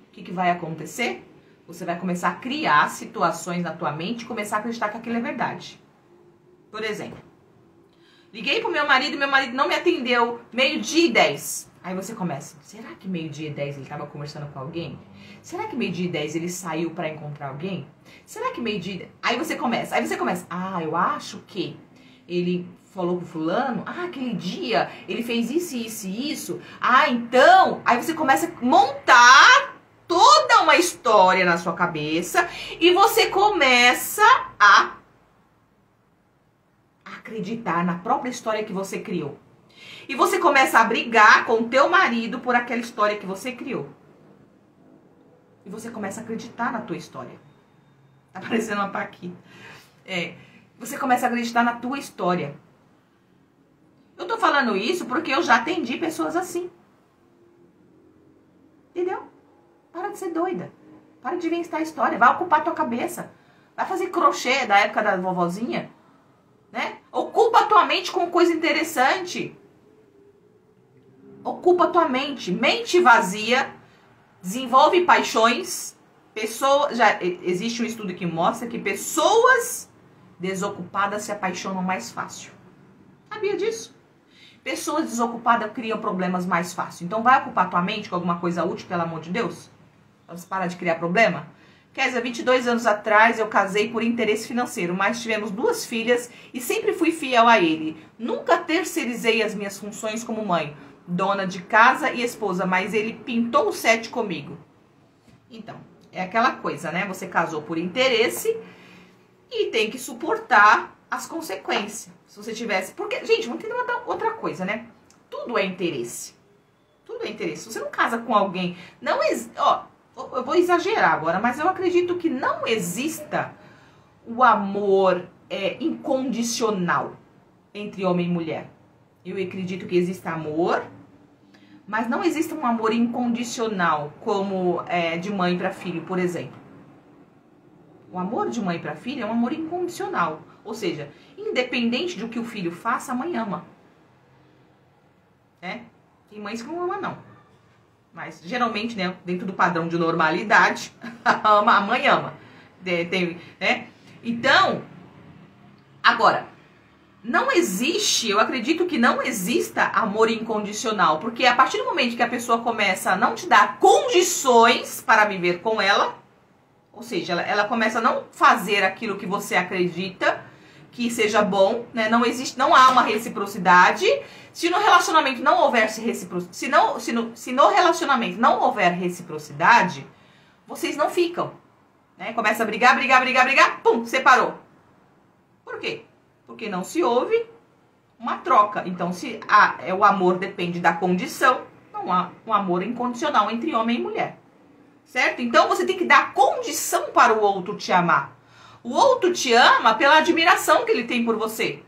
o que vai acontecer? Você vai começar a criar situações na tua mente e começar a acreditar que aquilo é verdade. Por exemplo, liguei pro meu marido e meu marido não me atendeu 12:10. Aí você começa, será que 12:10 ele estava conversando com alguém? Será que 12:10 ele saiu para encontrar alguém? Será que 12:10... Aí você começa, eu acho que ele falou pro fulano, aquele dia ele fez isso, isso. Então, aí você começa a montar toda uma história na sua cabeça e você começa a acreditar na própria história que você criou. E você começa a brigar com o teu marido por aquela história que você criou. E você começa a acreditar na tua história. Tá parecendo uma Paquita. Você começa a acreditar na tua história. Eu tô falando isso porque eu já atendi pessoas assim. Entendeu? Para de ser doida. Para de inventar a história. Vai ocupar a tua cabeça. Vai fazer crochê da época da vovozinha. Né? Ocupa a tua mente com coisa interessante. Ocupa a tua mente. Mente vazia. Desenvolve paixões. Já existe um estudo que mostra que pessoas desocupadas se apaixonam mais fácil. Sabia disso? Pessoas desocupadas criam problemas mais fácil. Então vai ocupar tua mente com alguma coisa útil, pelo amor de Deus? Vamos parar de criar problema? Kézia, 22 anos atrás eu casei por interesse financeiro, mas tivemos 2 filhas e sempre fui fiel a ele. Nunca terceirizei as minhas funções como mãe, dona de casa e esposa, mas ele pintou o 7 comigo. Então, é aquela coisa, né? Você casou por interesse e tem que suportar as consequências. Se você tivesse... Porque, gente, vamos entender outra coisa, né? Tudo é interesse. Tudo é interesse. Se você não casa com alguém... Não ó, eu vou exagerar agora, mas eu acredito que não exista o amor incondicional entre homem e mulher. Eu acredito que exista amor, mas não existe um amor incondicional como de mãe para filho, por exemplo. O amor de mãe para filho é um amor incondicional. Ou seja, independente do que o filho faça, a mãe ama. Né? Tem mães que não amam, não. Mas, geralmente, né, dentro do padrão de normalidade, a mãe ama. Né? Então, agora, não existe, eu acredito que não exista amor incondicional. Porque a partir do momento que a pessoa começa a não te dar condições para viver com ela, ou seja, ela começa a não fazer aquilo que você acredita que seja bom, né? Não há uma reciprocidade. Se no relacionamento não houver reciprocidade, se no relacionamento não houver reciprocidade, vocês não ficam, né? Começa a brigar, pum, separou. Por quê? Porque não se houve uma troca. Então, se o amor depende da condição, não há um amor incondicional entre homem e mulher. Certo? Então, você tem que dar condição para o outro te amar. O outro te ama pela admiração que ele tem por você.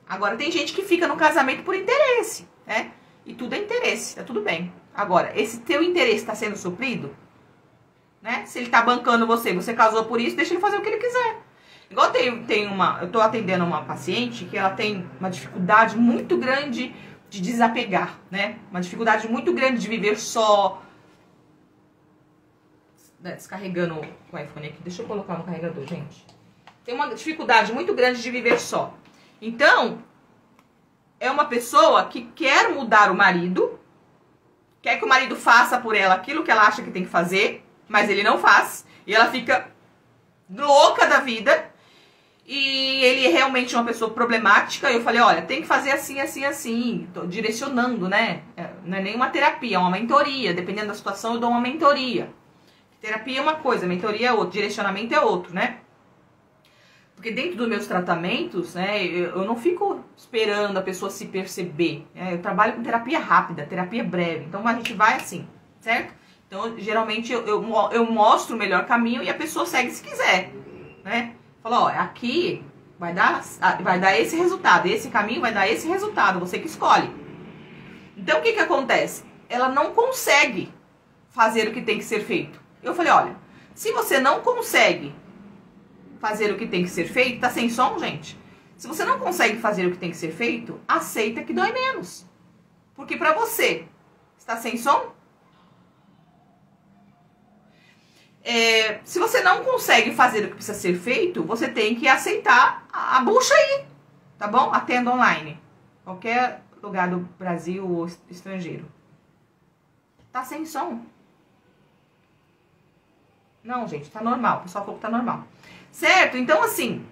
Agora, tem gente que fica no casamento por interesse, né? E tudo é interesse, tá tudo bem. Agora, esse teu interesse está sendo suprido? Né? Se ele tá bancando você casou por isso, deixa ele fazer o que ele quiser. Igual eu tô atendendo uma paciente que ela tem uma dificuldade muito grande de desapegar, né? Uma dificuldade muito grande de viver só. Descarregando o iPhone aqui. Deixa eu colocar no carregador, gente. Tem uma dificuldade muito grande de viver só. Então, é uma pessoa que quer mudar o marido, quer que o marido faça por ela aquilo que ela acha que tem que fazer, mas ele não faz. E ela fica louca da vida. E ele é realmente uma pessoa problemática. E eu falei, olha, tem que fazer assim, assim, assim. Tô direcionando, né? Não é nem uma terapia, é uma mentoria. Dependendo da situação, eu dou uma mentoria. Terapia é uma coisa, mentoria é outra, direcionamento é outro, né? Porque dentro dos meus tratamentos, né, eu não fico esperando a pessoa se perceber. Né? Eu trabalho com terapia rápida, terapia breve. Então a gente vai assim, certo? Então, geralmente, eu mostro o melhor caminho e a pessoa segue se quiser, né? Fala, ó, aqui vai dar esse resultado, esse caminho vai dar esse resultado, você que escolhe. Então, o que acontece? Ela não consegue fazer o que tem que ser feito. Eu falei, olha, se você não consegue fazer o que tem que ser feito, tá sem som, gente? Se você não consegue fazer o que tem que ser feito, aceita que dói menos. Porque pra você, está sem som? Se você não consegue fazer o que precisa ser feito, você tem que aceitar a bucha aí, tá bom? Atenda online. Qualquer lugar do Brasil ou estrangeiro. Tá sem som. Não, gente, tá normal. O pessoal falou que tá normal. Certo? Então, assim,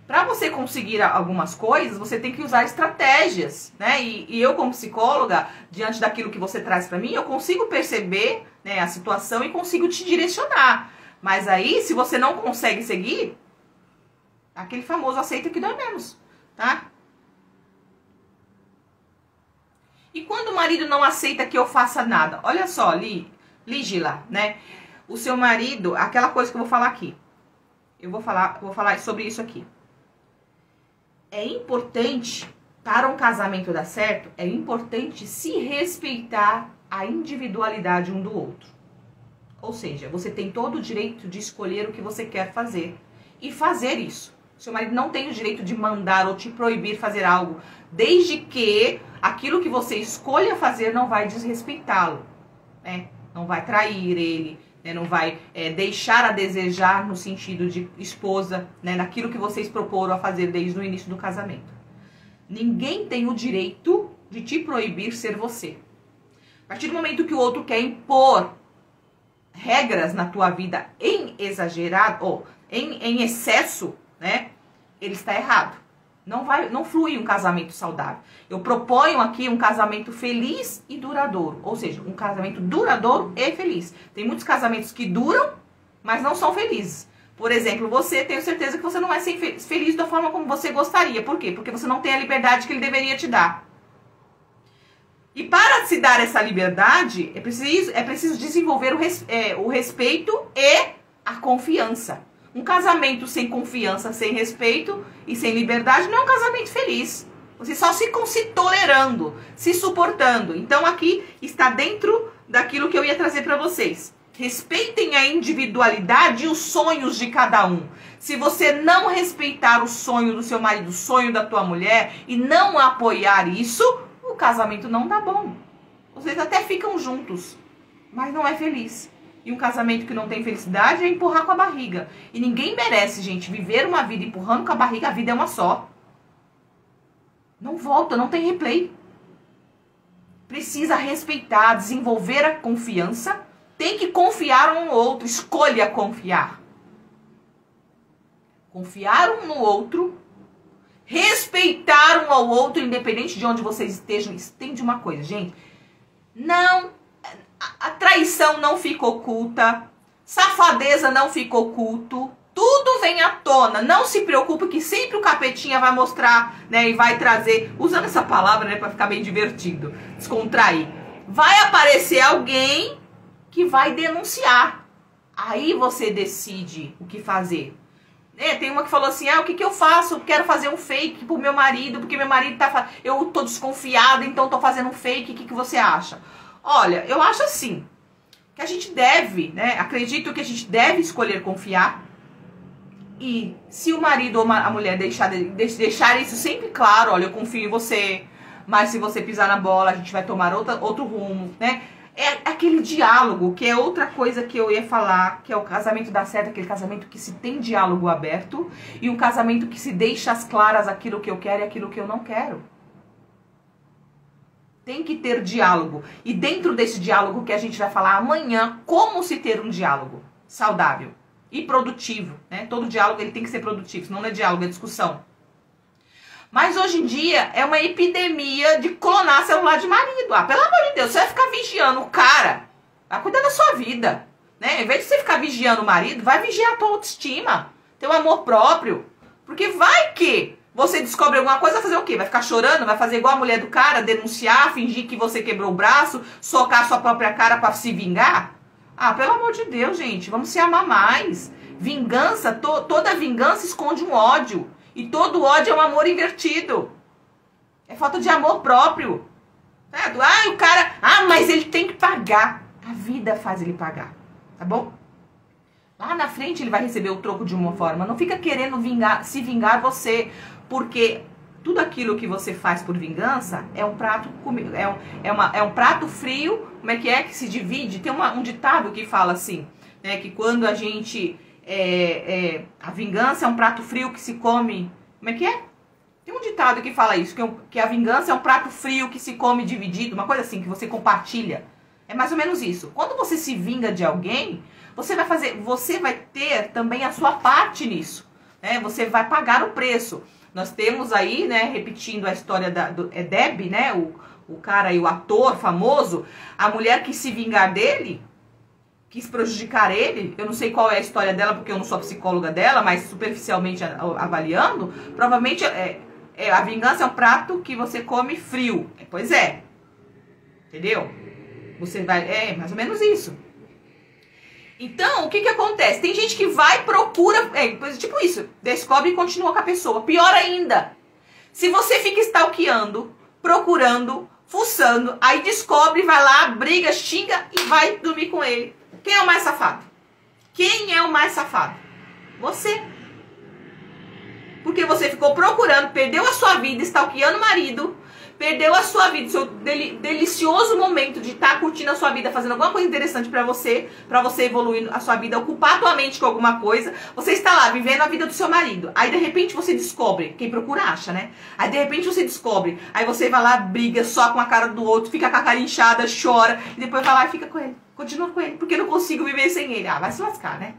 pra você conseguir algumas coisas, você tem que usar estratégias, né? E eu, como psicóloga, diante daquilo que você traz pra mim, eu consigo perceber, né, a situação e consigo te direcionar. Mas aí, se você não consegue seguir, aquele famoso aceita que dói menos, tá? E quando o marido não aceita que eu faça nada? Olha só, Lígila, né? O seu marido, aquela coisa que eu vou falar aqui. Eu vou falar sobre isso aqui. é importante, para um casamento dar certo, é importante se respeitar a individualidade um do outro. Ou seja, você tem todo o direito de escolher o que você quer fazer e fazer isso. Seu marido não tem o direito de mandar ou te proibir fazer algo, desde que aquilo que você escolha fazer não vai desrespeitá-lo, né? Não vai trair ele, né? Não vai deixar a desejar no sentido de esposa, né? Naquilo que vocês proporam a fazer desde o início do casamento. Ninguém tem o direito de te proibir ser você. A partir do momento que o outro quer impor regras na tua vida em exagerado ou em excesso, né? Ele está errado. Não flui um casamento saudável. Eu proponho aqui um casamento feliz e duradouro. Ou seja, um casamento duradouro e feliz. Tem muitos casamentos que duram, mas não são felizes. Por exemplo, você, tenho certeza que você não vai ser feliz da forma como você gostaria. Por quê? Porque você não tem a liberdade que ele deveria te dar. E para se dar essa liberdade, é preciso desenvolver o respeito e a confiança. Um casamento sem confiança, sem respeito e sem liberdade não é um casamento feliz. Vocês só ficam se tolerando, se suportando. Então aqui está dentro daquilo que eu ia trazer para vocês. Respeitem a individualidade e os sonhos de cada um. Se você não respeitar o sonho do seu marido, o sonho da tua mulher e não apoiar isso, o casamento não dá bom. Vocês até ficam juntos, mas não é feliz. E um casamento que não tem felicidade é empurrar com a barriga. E ninguém merece, gente, viver uma vida empurrando com a barriga. A vida é uma só. Não volta, não tem replay. Precisa respeitar, desenvolver a confiança. Tem que confiar um no outro. Escolha confiar. Confiar um no outro. Respeitar um ao outro, independente de onde vocês estejam. Entende uma coisa, gente? A traição não fica oculta, safadeza não fica oculto, tudo vem à tona. Não se preocupe que sempre o capetinha vai mostrar, né, e vai trazer, usando essa palavra, né, para ficar bem divertido, descontrair. Vai aparecer alguém que vai denunciar. Aí você decide o que fazer. Tem uma que falou assim, o que eu faço? Quero fazer um fake pro meu marido, porque meu marido tá... Eu tô desconfiada, então tô fazendo um fake, o que você acha? Olha, eu acho assim, que a gente deve, né, acredito que a gente deve escolher confiar. E se o marido ou a mulher deixar isso sempre claro, olha, eu confio em você, mas se você pisar na bola, a gente vai tomar outro rumo, né? É aquele diálogo, que é outra coisa que eu ia falar, que é o casamento dar certo, aquele casamento que se tem diálogo aberto, e um casamento que se deixa às claras aquilo que eu quero e aquilo que eu não quero. Tem que ter diálogo. E dentro desse diálogo que a gente vai falar amanhã, como se ter um diálogo saudável e produtivo, né? Todo diálogo ele tem que ser produtivo, senão não é diálogo, é discussão. Mas hoje em dia é uma epidemia de clonar celular de marido. Pelo amor de Deus, você vai ficar vigiando o cara, vai cuidar da sua vida, né? Em vez de você ficar vigiando o marido, vai vigiar a tua autoestima, teu amor próprio. Porque vai que você descobre alguma coisa, vai fazer o quê? Vai ficar chorando? Vai fazer igual a mulher do cara, denunciar, fingir que você quebrou o braço, socar sua própria cara pra se vingar? Pelo amor de Deus, gente, vamos se amar mais. Vingança, toda vingança esconde um ódio. E todo ódio é um amor invertido. É falta de amor próprio. O cara... mas ele tem que pagar. A vida faz ele pagar. Tá bom? Lá na frente ele vai receber o troco de uma forma. Não fica querendo se vingar você. Porque tudo aquilo que você faz por vingança é um prato é um prato frio. Como é que se divide? Tem um ditado que fala assim, né? Que quando a gente... a vingança é um prato frio que se come... Como é que é? Tem um ditado que fala isso, que a vingança é um prato frio que se come dividido, uma coisa assim, que você compartilha. É mais ou menos isso. Quando você se vinga de alguém, você vai ter também a sua parte nisso, né? Você vai pagar o preço. Nós temos aí, né, repetindo a história do Deb, né, o cara e o ator famoso, a mulher que se vingar dele... quis prejudicar ele, eu não sei qual é a história dela, porque eu não sou psicóloga dela, mas superficialmente avaliando, provavelmente a vingança é um prato que você come frio. Pois é. Entendeu? Você vai... mais ou menos isso. Então, o que acontece? Tem gente que vai, procura... tipo isso. Descobre e continua com a pessoa. Pior ainda. Se você fica stalkeando, procurando, fuçando, aí descobre, vai lá, briga, xinga e vai dormir com ele. Quem é o mais safado? Quem é o mais safado? Você. Porque você ficou procurando, perdeu a sua vida stalkeando o marido, perdeu a sua vida, seu delicioso momento de estar curtindo a sua vida, fazendo alguma coisa interessante pra você evoluir a sua vida, ocupar a tua mente com alguma coisa. Você está lá vivendo a vida do seu marido. Aí de repente você descobre, quem procura acha, né? Aí de repente você descobre, aí você vai lá, briga só com a cara do outro, fica com a cara inchada, chora, e depois vai lá e fica com ele. Continua com ele, porque eu não consigo viver sem ele. Ah, vai se lascar, né?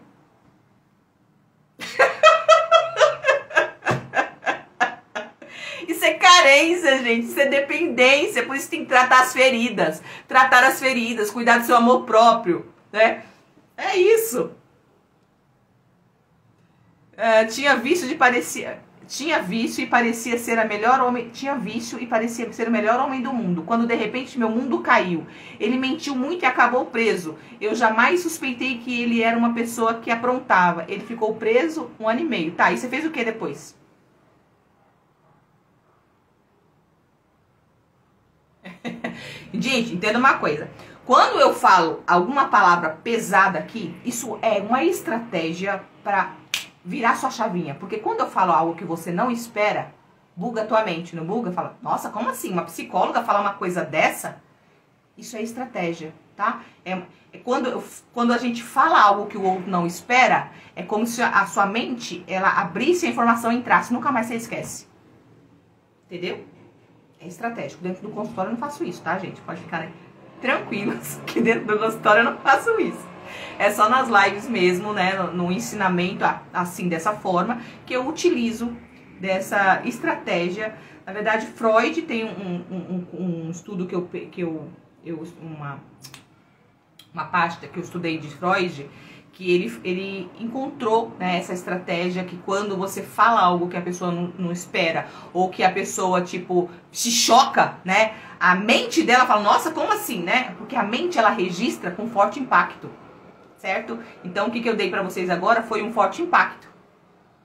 Isso é carência, gente. Isso é dependência. Por isso tem que tratar as feridas. Tratar as feridas. Cuidar do seu amor próprio. Né? É isso. Tinha vício e parecia ser a melhor homem. Tinha vício e parecia ser o melhor homem do mundo. Quando de repente meu mundo caiu. Ele mentiu muito e acabou preso. Eu jamais suspeitei que ele era uma pessoa que aprontava. Ele ficou preso 1 ano e meio. Tá, e você fez o que depois? Gente, entenda uma coisa. Quando eu falo alguma palavra pesada aqui, isso é uma estratégia para virar sua chavinha. Porque quando eu falo algo que você não espera, buga a tua mente, não buga? Fala, nossa, como assim? Uma psicóloga falar uma coisa dessa? Isso é estratégia, tá? Quando a gente fala algo que o outro não espera, é como se a sua mente, ela abrisse a informação e entrasse. Nunca mais você esquece. Entendeu? É estratégico. Dentro do consultório eu não faço isso, tá, gente? Pode ficar, né, tranquilos que dentro do consultório eu não faço isso. É só nas lives mesmo, né, no ensinamento, assim, dessa forma, que eu utilizo dessa estratégia. Na verdade, Freud tem um estudo uma parte que eu estudei de Freud, que ele encontrou, né, essa estratégia que quando você fala algo que a pessoa não espera, ou que a pessoa, tipo, se choca, né, a mente dela fala, nossa, como assim, né? Porque a mente, ela registra com forte impacto, certo? Então, o que eu dei pra vocês agora foi um forte impacto.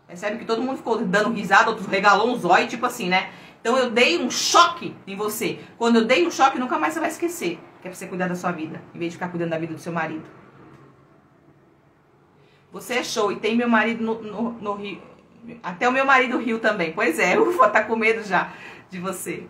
Percebe que todo mundo ficou dando risada, outros regalou um zóio, tipo assim, né? Então, eu dei um choque em você. Quando eu dei um choque, nunca mais você vai esquecer. Que é pra você cuidar da sua vida, em vez de ficar cuidando da vida do seu marido. Você é show. E tem meu marido no Rio. Até o meu marido riu também. Pois é, Ufa tá com medo já de você.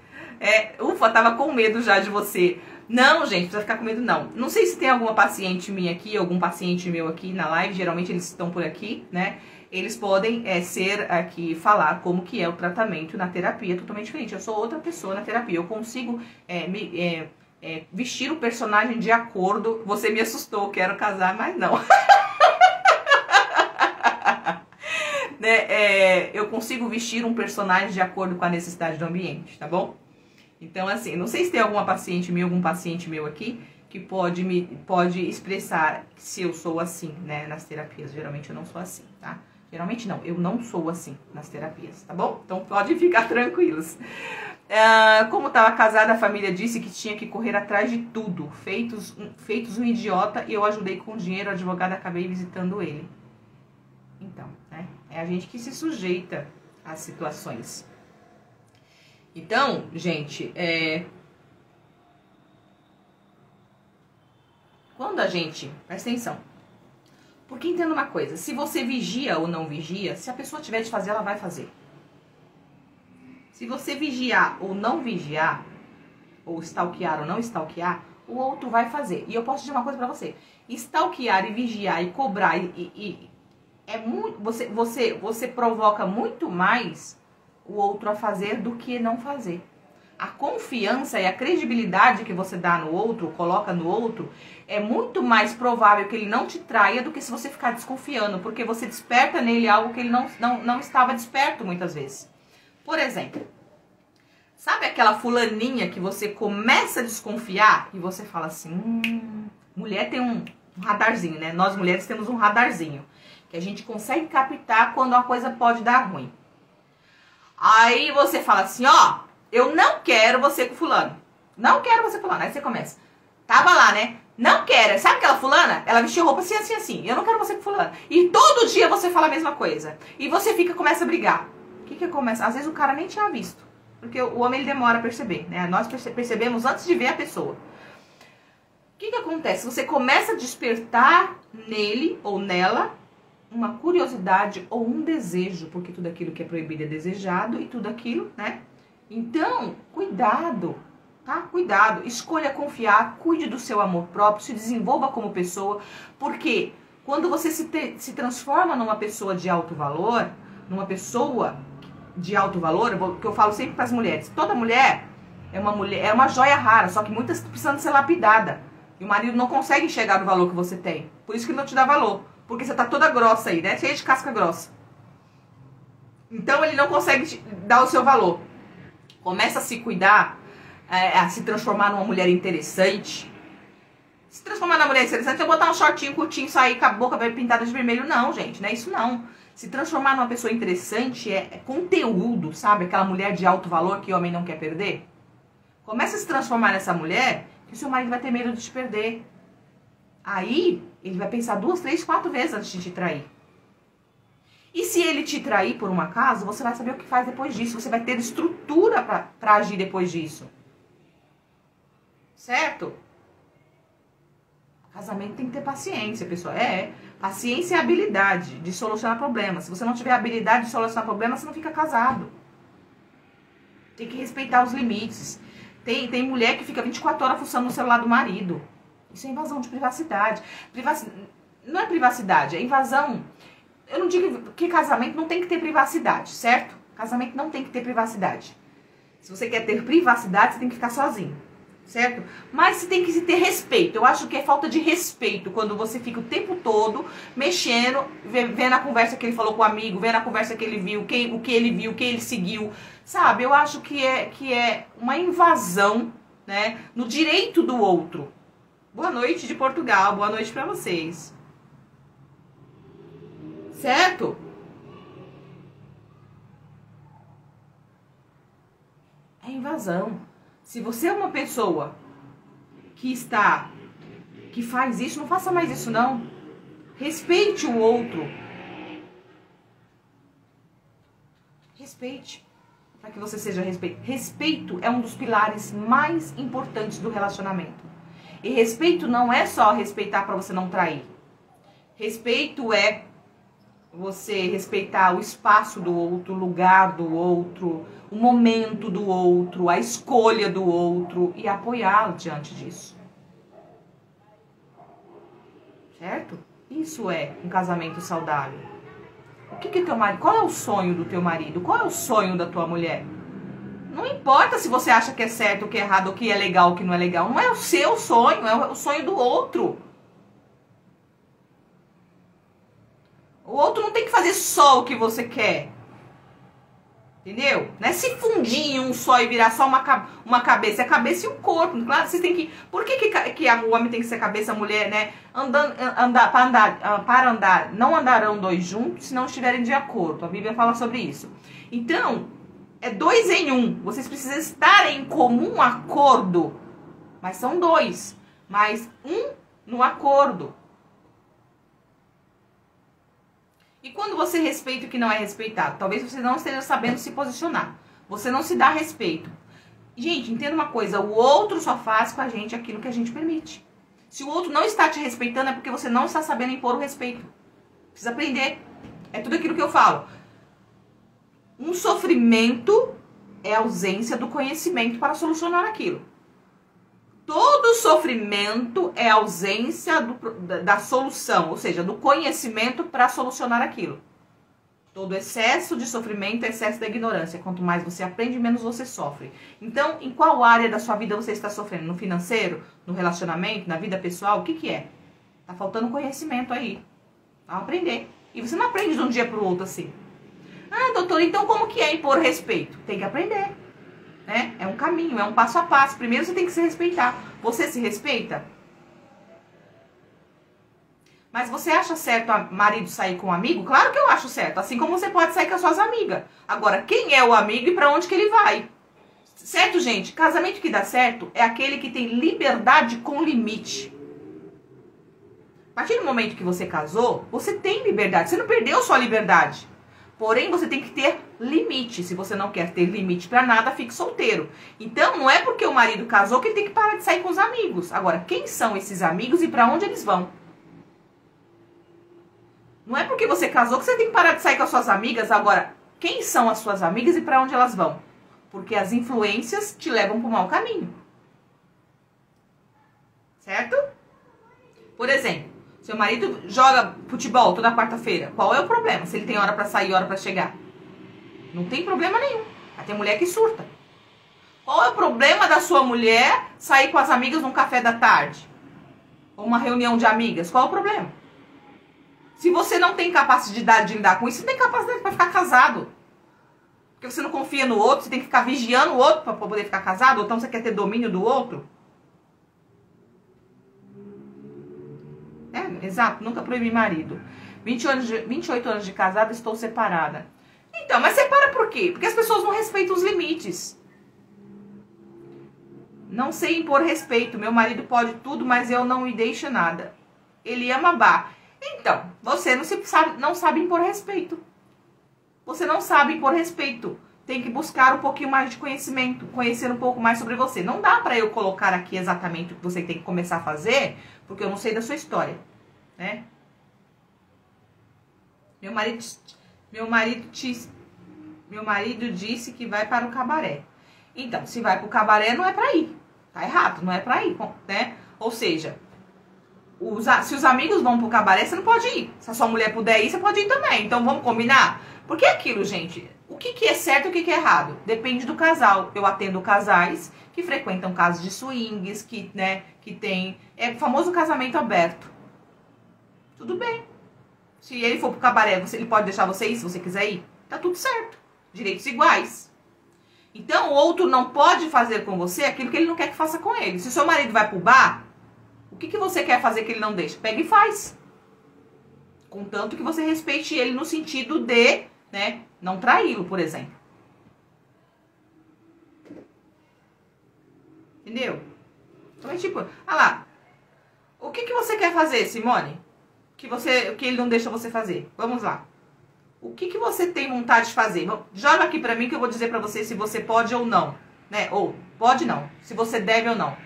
Ufa tava com medo já de você. Não, gente, não precisa ficar com medo não. Não sei se tem alguma paciente minha aqui, algum paciente meu aqui na live. Geralmente eles estão por aqui, né? Eles podem ser aqui, falar como que é o tratamento na terapia totalmente diferente. Eu sou outra pessoa na terapia. Eu consigo vestir o personagem de acordo. Você me assustou, quero casar, mas não. Né, eu consigo vestir um personagem de acordo com a necessidade do ambiente, tá bom? Então, assim, não sei se tem alguma paciente minha, algum paciente meu aqui que pode expressar se eu sou assim, né, nas terapias. Geralmente eu não sou assim, tá? Geralmente não, eu não sou assim nas terapias, tá bom? Então pode ficar tranquilos. Como estava casada, a família disse que tinha que correr atrás de tudo. Feitos um idiota, e eu ajudei com dinheiro, o advogado, acabei visitando ele. Então, né? É a gente que se sujeita às situações. Então, gente, quando a gente... Presta atenção. Porque entenda uma coisa, se você vigia ou não vigia, se a pessoa tiver de fazer, ela vai fazer. Se você vigiar ou não vigiar, ou stalkear ou não stalkear, o outro vai fazer. E eu posso dizer uma coisa pra você. Stalkear e vigiar e cobrar é muito, você provoca muito mais o outro a fazer do que não fazer. A confiança e a credibilidade que você dá no outro, coloca no outro, é muito mais provável que ele não te traia do que se você ficar desconfiando, porque você desperta nele algo que ele não estava desperto muitas vezes. Por exemplo, sabe aquela fulaninha que você começa a desconfiar e você fala assim, mulher tem um radarzinho, né? Nós mulheres temos um radarzinho, que a gente consegue captar quando a coisa pode dar ruim. Aí você fala assim, ó, eu não quero você com fulano. Não quero você com fulano. Aí você começa. Tava lá, né? Não quero. Sabe aquela fulana? Ela vestiu roupa assim, assim, assim. Eu não quero você com fulano. E todo dia você fala a mesma coisa. E você começa a brigar. O que começa? Às vezes o cara nem tinha visto. Porque o homem ele demora a perceber, né? Nós percebemos antes de ver a pessoa. O que acontece? Você começa a despertar nele ou nela uma curiosidade ou um desejo, porque tudo aquilo que é proibido é desejado e tudo aquilo, né? Então, cuidado, tá? Cuidado, escolha confiar, cuide do seu amor próprio, se desenvolva como pessoa, porque quando você se transforma numa pessoa de alto valor, que eu falo sempre para as mulheres, toda mulher é uma joia rara, só que muitas precisam ser lapidada. E o marido não consegue enxergar o valor que você tem. Por isso que ele não te dá valor. Porque você tá toda grossa aí, né? Cheia de casca grossa. Então ele não consegue te dar o seu valor. Começa a se cuidar, a se transformar numa mulher interessante. Se transformar numa mulher interessante é botar um shortinho curtinho, sair com a boca pintada de vermelho. Não, gente, não é isso não. Se transformar numa pessoa interessante é conteúdo, sabe? Aquela mulher de alto valor que o homem não quer perder. Começa a se transformar nessa mulher que o seu marido vai ter medo de te perder. Aí, ele vai pensar 2, 3, 4 vezes antes de te trair. E se ele te trair por um acaso, você vai saber o que faz depois disso. Você vai ter estrutura pra agir depois disso. Certo? Casamento tem que ter paciência, pessoal. Paciência e habilidade de solucionar problemas. Se você não tiver habilidade de solucionar problemas, você não fica casado. Tem que respeitar os limites. Tem mulher que fica 24 horas fuçando no celular do marido. Isso é invasão de privacidade. Não é privacidade, é invasão. Eu não digo que casamento não tem que ter privacidade, certo? Casamento não tem que ter privacidade. Se você quer ter privacidade, você tem que ficar sozinho, certo? Mas você tem que ter respeito. Eu acho que é falta de respeito quando você fica o tempo todo mexendo, vendo a conversa que ele falou com o amigo, vendo a conversa que ele viu, o que ele viu, quem ele seguiu. Sabe, eu acho que é uma invasão, né, no direito do outro. Boa noite de Portugal, boa noite pra vocês. Certo? É invasão. Se você é uma pessoa que faz isso, não faça mais isso não. Respeite o outro. Respeite. Para que você seja respeitado. Respeito é um dos pilares mais importantes do relacionamento. E respeito não é só respeitar para você não trair. Respeito é você respeitar o espaço do outro, o lugar do outro, o momento do outro, a escolha do outro e apoiá-lo diante disso. Certo? Isso é um casamento saudável. O que é teu marido? Qual é o sonho do teu marido? Qual é o sonho da tua mulher? Não importa se você acha que é certo, o que é errado, o que é legal, o que não é legal. Não é o seu sonho, é o sonho do outro. O outro não tem que fazer só o que você quer. Entendeu? Não é se fundir em um só e virar só uma cabeça. É a cabeça e o corpo. Claro, vocês têm que... Por que o homem tem que ser cabeça, a mulher, né? Para andar, não andarão dois juntos se não estiverem de acordo. A Bíblia fala sobre isso. Então, é 2 em 1. Vocês precisam estar em comum acordo. Mas são 2. Mas um no acordo. E quando você respeita o que não é respeitado? Talvez você não esteja sabendo se posicionar. Você não se dá respeito. Gente, entenda uma coisa. O outro só faz com a gente aquilo que a gente permite. Se o outro não está te respeitando, é porque você não está sabendo impor o respeito. Precisa aprender. É tudo aquilo que eu falo. Um sofrimento é a ausência do conhecimento para solucionar aquilo. Todo sofrimento é ausência da solução, ou seja, do conhecimento para solucionar aquilo. Todo excesso de sofrimento é excesso da ignorância. Quanto mais você aprende, menos você sofre. Então, em qual área da sua vida você está sofrendo? No financeiro? No relacionamento? Na vida pessoal? O que é? Tá faltando conhecimento aí. Tá aprender. E você não aprende de um dia para o outro assim. Ah, doutor, então como que é impor respeito? Tem que aprender. Né? É um caminho, é um passo a passo. Primeiro você tem que se respeitar. Você se respeita? Mas você acha certo marido sair com um amigo? Claro que eu acho certo. Assim como você pode sair com as suas amigas. Agora, quem é o amigo e para onde que ele vai? Certo, gente? Casamento que dá certo é aquele que tem liberdade com limite. A partir do momento que você casou, você tem liberdade. Você não perdeu sua liberdade. Porém, você tem que ter limite. Se você não quer ter limite pra nada, fique solteiro. Então, não é porque o marido casou que ele tem que parar de sair com os amigos. Agora, quem são esses amigos e pra onde eles vão? Não é porque você casou que você tem que parar de sair com as suas amigas. Agora, quem são as suas amigas e pra onde elas vão? Porque as influências te levam pro mau caminho. Certo? Por exemplo, seu marido joga futebol toda quarta-feira. Qual é o problema? Se ele tem hora pra sair e hora pra chegar. Não tem problema nenhum. Vai ter mulher que surta. Qual é o problema da sua mulher sair com as amigas num café da tarde? Ou uma reunião de amigas? Qual é o problema? Se você não tem capacidade de lidar com isso, você tem capacidade pra ficar casado. Porque você não confia no outro, você tem que ficar vigiando o outro pra poder ficar casado, ou então você quer ter domínio do outro. Exato, nunca proibi marido. 28 anos de casada, estou separada. Então, mas separa por quê? Porque as pessoas não respeitam os limites. Não sei impor respeito. Meu marido pode tudo, mas eu não me deixo nada. Ele ama bar. Então, você não sabe impor respeito. Você não sabe impor respeito. Tem que buscar um pouquinho mais de conhecimento, conhecer um pouco mais sobre você. Não dá pra eu colocar aqui exatamente o que você tem que começar a fazer, porque eu não sei da sua história, né? Meu marido disse que vai para o cabaré. Então, se vai para o cabaré, não é pra ir. Tá errado, não é pra ir, né? Ou seja, se os amigos vão pro cabaré, você não pode ir. Se a sua mulher puder ir, você pode ir também. Então, vamos combinar? Porque é aquilo, gente. O que é certo e o que é errado? Depende do casal. Eu atendo casais que frequentam casas de swings, que tem... É o famoso casamento aberto. Tudo bem. Se ele for pro cabaré, ele pode deixar você ir se você quiser ir. Tá tudo certo. Direitos iguais. Então, o outro não pode fazer com você aquilo que ele não quer que faça com ele. Se o seu marido vai pro bar, o que você quer fazer que ele não deixa? Pega e faz. Contanto que você respeite ele no sentido de, né, não traí-lo, por exemplo. Entendeu? Então é tipo, lá. O que você quer fazer, Simone? Que ele não deixa você fazer. Vamos lá. O que você tem vontade de fazer? Joga aqui pra mim que eu vou dizer pra você se você pode ou não, né? Ou pode não, se você deve ou não.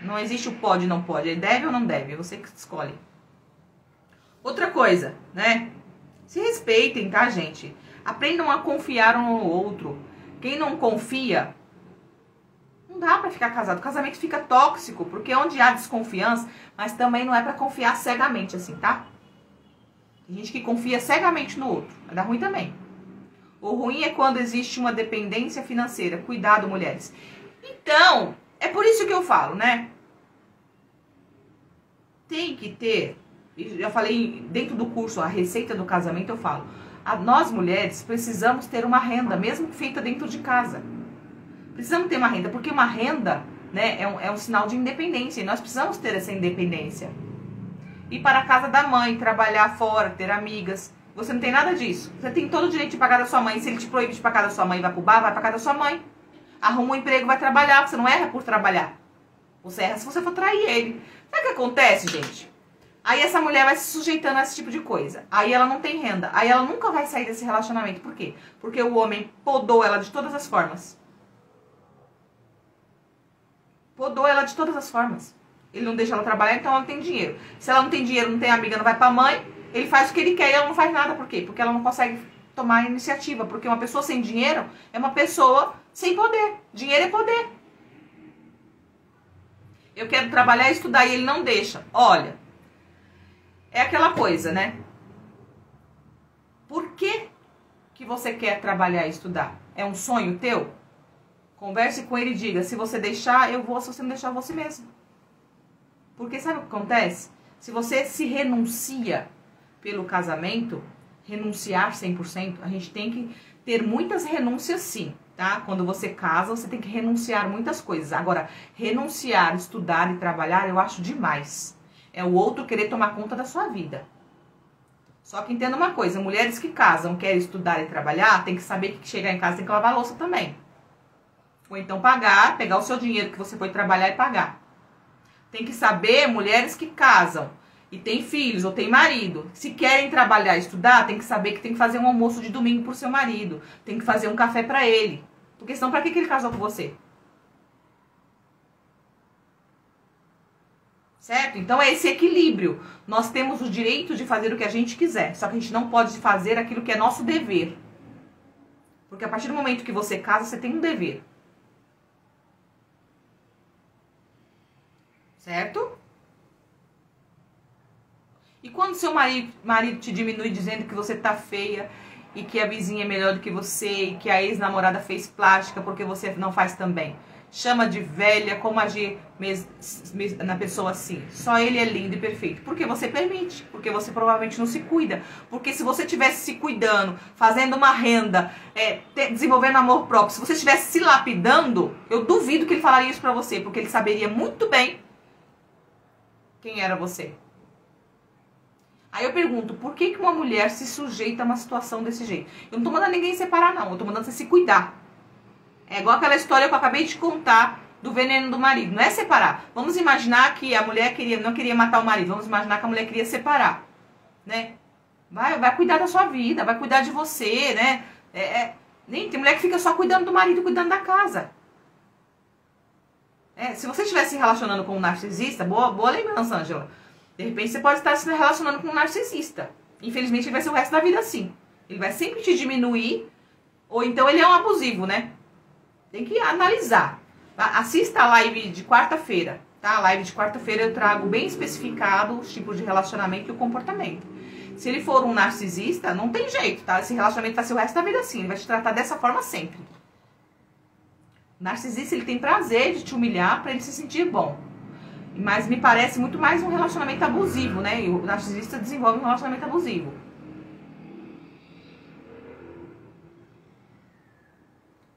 Não existe o pode e não pode, ele deve ou não deve, é você que escolhe. Outra coisa, né? Se respeitem, tá, gente? Aprendam a confiar um no outro. Quem não confia, não dá pra ficar casado. O casamento fica tóxico, porque é onde há desconfiança, mas também não é pra confiar cegamente assim, tá? Tem gente que confia cegamente no outro, vai dar ruim também. O ruim é quando existe uma dependência financeira. Cuidado, mulheres. Então, é por isso que eu falo, né? Tem que ter, já falei dentro do curso, a receita do casamento, eu falo. Nós mulheres precisamos ter uma renda, mesmo feita dentro de casa. Precisamos ter uma renda, porque uma renda, né, é um sinal de independência. E nós precisamos ter essa independência. Ir para a casa da mãe, trabalhar fora, ter amigas. Você não tem nada disso. Você tem todo o direito de pagar da sua mãe. Se ele te proíbe de ir para casa da sua mãe e vai pro bar, vai para casa da sua mãe. Arruma um emprego, vai trabalhar. Você não erra por trabalhar. Você erra se você for trair ele. Sabe o que acontece, gente? Aí essa mulher vai se sujeitando a esse tipo de coisa. Aí ela não tem renda. Aí ela nunca vai sair desse relacionamento. Por quê? Porque o homem podou ela de todas as formas. Podou ela de todas as formas. Ele não deixa ela trabalhar, então ela tem dinheiro. Se ela não tem dinheiro, não tem amiga, não vai pra mãe, ele faz o que ele quer e ela não faz nada. Por quê? Porque ela não consegue tomar a iniciativa. Porque uma pessoa sem dinheiro é uma pessoa sem poder. Dinheiro é poder. Eu quero trabalhar e estudar e ele não deixa. Olha, é aquela coisa, né? Por que você quer trabalhar e estudar? É um sonho teu? Converse com ele e diga, se você deixar, eu vou. Se você não deixar, eu vou assim mesmo. Porque sabe o que acontece? Se você se renuncia pelo casamento, renunciar 100%, a gente tem que ter muitas renúncias sim, tá? Quando você casa, você tem que renunciar muitas coisas. Agora, renunciar, estudar e trabalhar, eu acho demais. É o outro querer tomar conta da sua vida. Só que entenda uma coisa, mulheres que casam, querem estudar e trabalhar, tem que saber que chegar em casa tem que lavar a louça também. Ou então pagar, pegar o seu dinheiro que você foi trabalhar e pagar. Tem que saber, mulheres que casam, e tem filhos ou tem marido, se querem trabalhar e estudar, tem que saber que tem que fazer um almoço de domingo pro seu marido, tem que fazer um café pra ele. Porque senão, pra que ele casou com você? Certo? Então é esse equilíbrio. Nós temos o direito de fazer o que a gente quiser, só que a gente não pode fazer aquilo que é nosso dever. Porque a partir do momento que você casa, você tem um dever. Certo? E quando seu marido te diminui dizendo que você tá feia e que a vizinha é melhor do que você e que a ex-namorada fez plástica porque você não faz também? Chama de velha, como agir na pessoa assim? Só ele é lindo e perfeito. Porque você permite, porque você provavelmente não se cuida. Porque se você estivesse se cuidando, fazendo uma renda, desenvolvendo amor próprio, se você estivesse se lapidando, eu duvido que ele falaria isso pra você, porque ele saberia muito bem quem era você. Aí eu pergunto, por que uma mulher se sujeita a uma situação desse jeito? Eu não tô mandando ninguém separar, não. Eu tô mandando você se cuidar. É igual aquela história que eu acabei de contar do veneno do marido. Não é separar. Vamos imaginar que a mulher não queria matar o marido. Vamos imaginar que a mulher queria separar, né? Vai cuidar da sua vida, vai cuidar de você, né? Tem mulher que fica só cuidando do marido, cuidando da casa. Se você estiver se relacionando com um narcisista, boa lembrança, Ângela. De repente você pode estar se relacionando com um narcisista. Infelizmente ele vai ser o resto da vida assim. Ele vai sempre te diminuir, ou então ele é um abusivo, né? Tem que analisar. Assista a live de quarta-feira, tá? A live de quarta-feira eu trago bem especificado os tipos de relacionamento e o comportamento. Se ele for um narcisista, não tem jeito, tá? Esse relacionamento vai ser o resto da vida assim. Ele vai te tratar dessa forma sempre. O narcisista, ele tem prazer de te humilhar para ele se sentir bom. Mas me parece muito mais um relacionamento abusivo, né? E o narcisista desenvolve um relacionamento abusivo.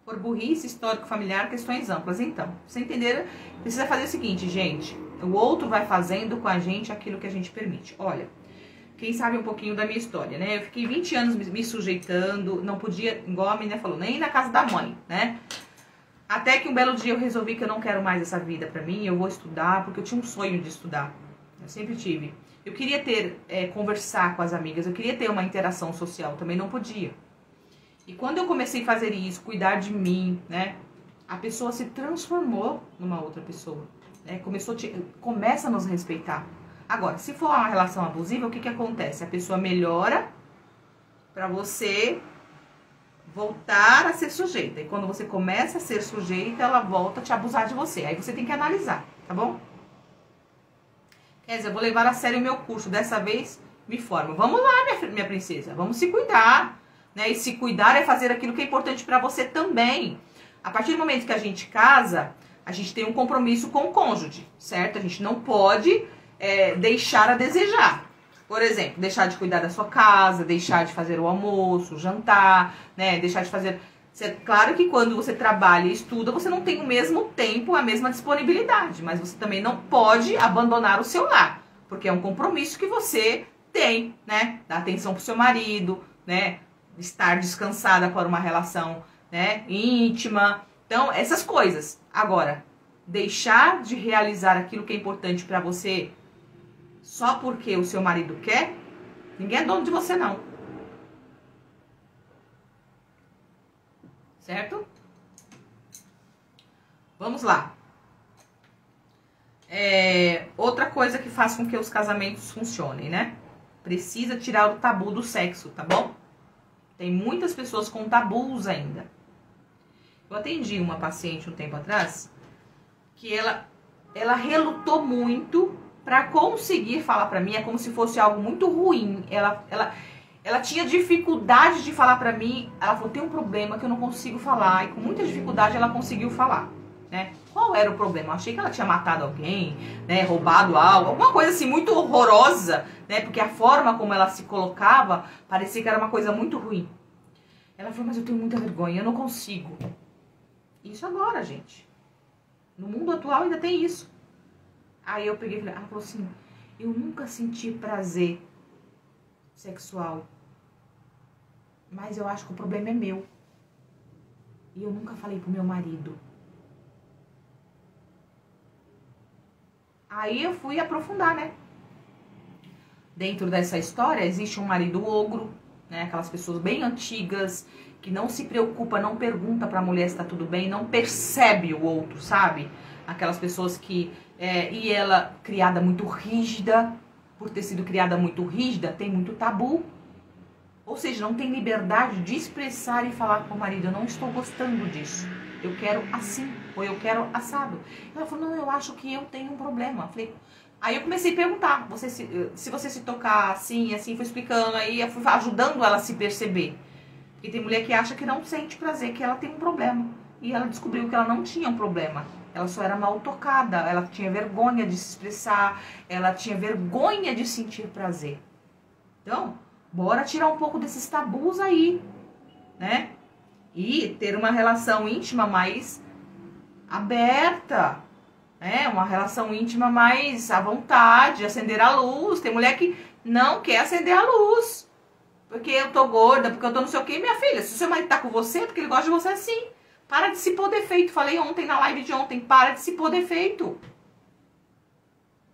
Por burrice, histórico familiar, questões amplas. Então, você entender, precisa fazer o seguinte, gente. O outro vai fazendo com a gente aquilo que a gente permite. Olha, quem sabe um pouquinho da minha história, né? Eu fiquei 20 anos me sujeitando, não podia, igual a menina falou, nem na casa da mãe, né? Até que um belo dia eu resolvi que eu não quero mais essa vida pra mim, eu vou estudar, porque eu tinha um sonho de estudar. Eu sempre tive. Eu queria conversar com as amigas, eu queria ter uma interação social, também não podia. E quando eu comecei a fazer isso, cuidar de mim, né? A pessoa se transformou numa outra pessoa. Né? Começa a nos respeitar. Agora, se for uma relação abusiva, o que acontece? A pessoa melhora pra você voltar a ser sujeita. E quando você começa a ser sujeita, ela volta a te abusar de você. Aí você tem que analisar, tá bom? Quer dizer, eu vou levar a sério o meu curso. Dessa vez, me formo. Vamos lá, minha princesa. Vamos se cuidar. Né? E se cuidar é fazer aquilo que é importante pra você também. A partir do momento que a gente casa, a gente tem um compromisso com o cônjuge, certo? A gente não pode deixar a desejar. Por exemplo, deixar de cuidar da sua casa, deixar de fazer o almoço, o jantar, né? Deixar de fazer... Claro que quando você trabalha e estuda, você não tem o mesmo tempo, a mesma disponibilidade. Mas você também não pode abandonar o seu lar. Porque é um compromisso que você tem, né? Dar atenção pro seu marido, né? Estar descansada para uma relação, né? Íntima. Então, essas coisas. Agora, deixar de realizar aquilo que é importante para você só porque o seu marido quer, ninguém é dono de você, não. Certo? Vamos lá. Outra coisa que faz com que os casamentos funcionem, né? Precisa tirar o tabu do sexo, tá bom? Tem muitas pessoas com tabus ainda. Eu atendi uma paciente um tempo atrás que ela relutou muito pra conseguir falar pra mim, é como se fosse algo muito ruim. Ela tinha dificuldade de falar pra mim, ela falou, tem um problema que eu não consigo falar, e com muita dificuldade ela conseguiu falar, né? Qual era o problema? Eu achei que ela tinha matado alguém, né, roubado algo, alguma coisa assim muito horrorosa, né, porque a forma como ela se colocava, parecia que era uma coisa muito ruim. Ela falou, mas eu tenho muita vergonha, eu não consigo. Isso agora, gente. No mundo atual ainda tem isso. Aí eu peguei e falei, ela falou assim, eu nunca senti prazer sexual, mas eu acho que o problema é meu. E eu nunca falei pro meu marido. Aí eu fui aprofundar, né? dentro dessa história existe um marido ogro, né? Aquelas pessoas bem antigas, que não se preocupa, não pergunta pra mulher se tá tudo bem, não percebe o outro, sabe? Aquelas pessoas que... e ela, criada muito rígida, por ter sido criada muito rígida, tem muito tabu. Ou seja, não tem liberdade de expressar e falar com o marido, eu não estou gostando disso. Eu quero assim, ou eu quero assado. Ela falou, não, eu acho que eu tenho um problema. Eu falei, aí eu comecei a perguntar, se você se tocar assim, assim, fui explicando, aí eu fui ajudando ela a se perceber. Porque tem mulher que acha que não sente prazer, que ela tem um problema. E ela descobriu que ela não tinha um problema. Ela só era mal tocada, ela tinha vergonha de se expressar, ela tinha vergonha de sentir prazer. Então, bora tirar um pouco desses tabus aí, né? E ter uma relação íntima mais aberta, né? Uma relação íntima mais à vontade, acender a luz. Tem mulher que não quer acender a luz, porque eu tô gorda, porque eu tô não sei o que. Minha filha, se o seu marido tá com você, é porque ele gosta de você assim. Para de se pôr defeito. Falei ontem na live de ontem, para de se pôr defeito.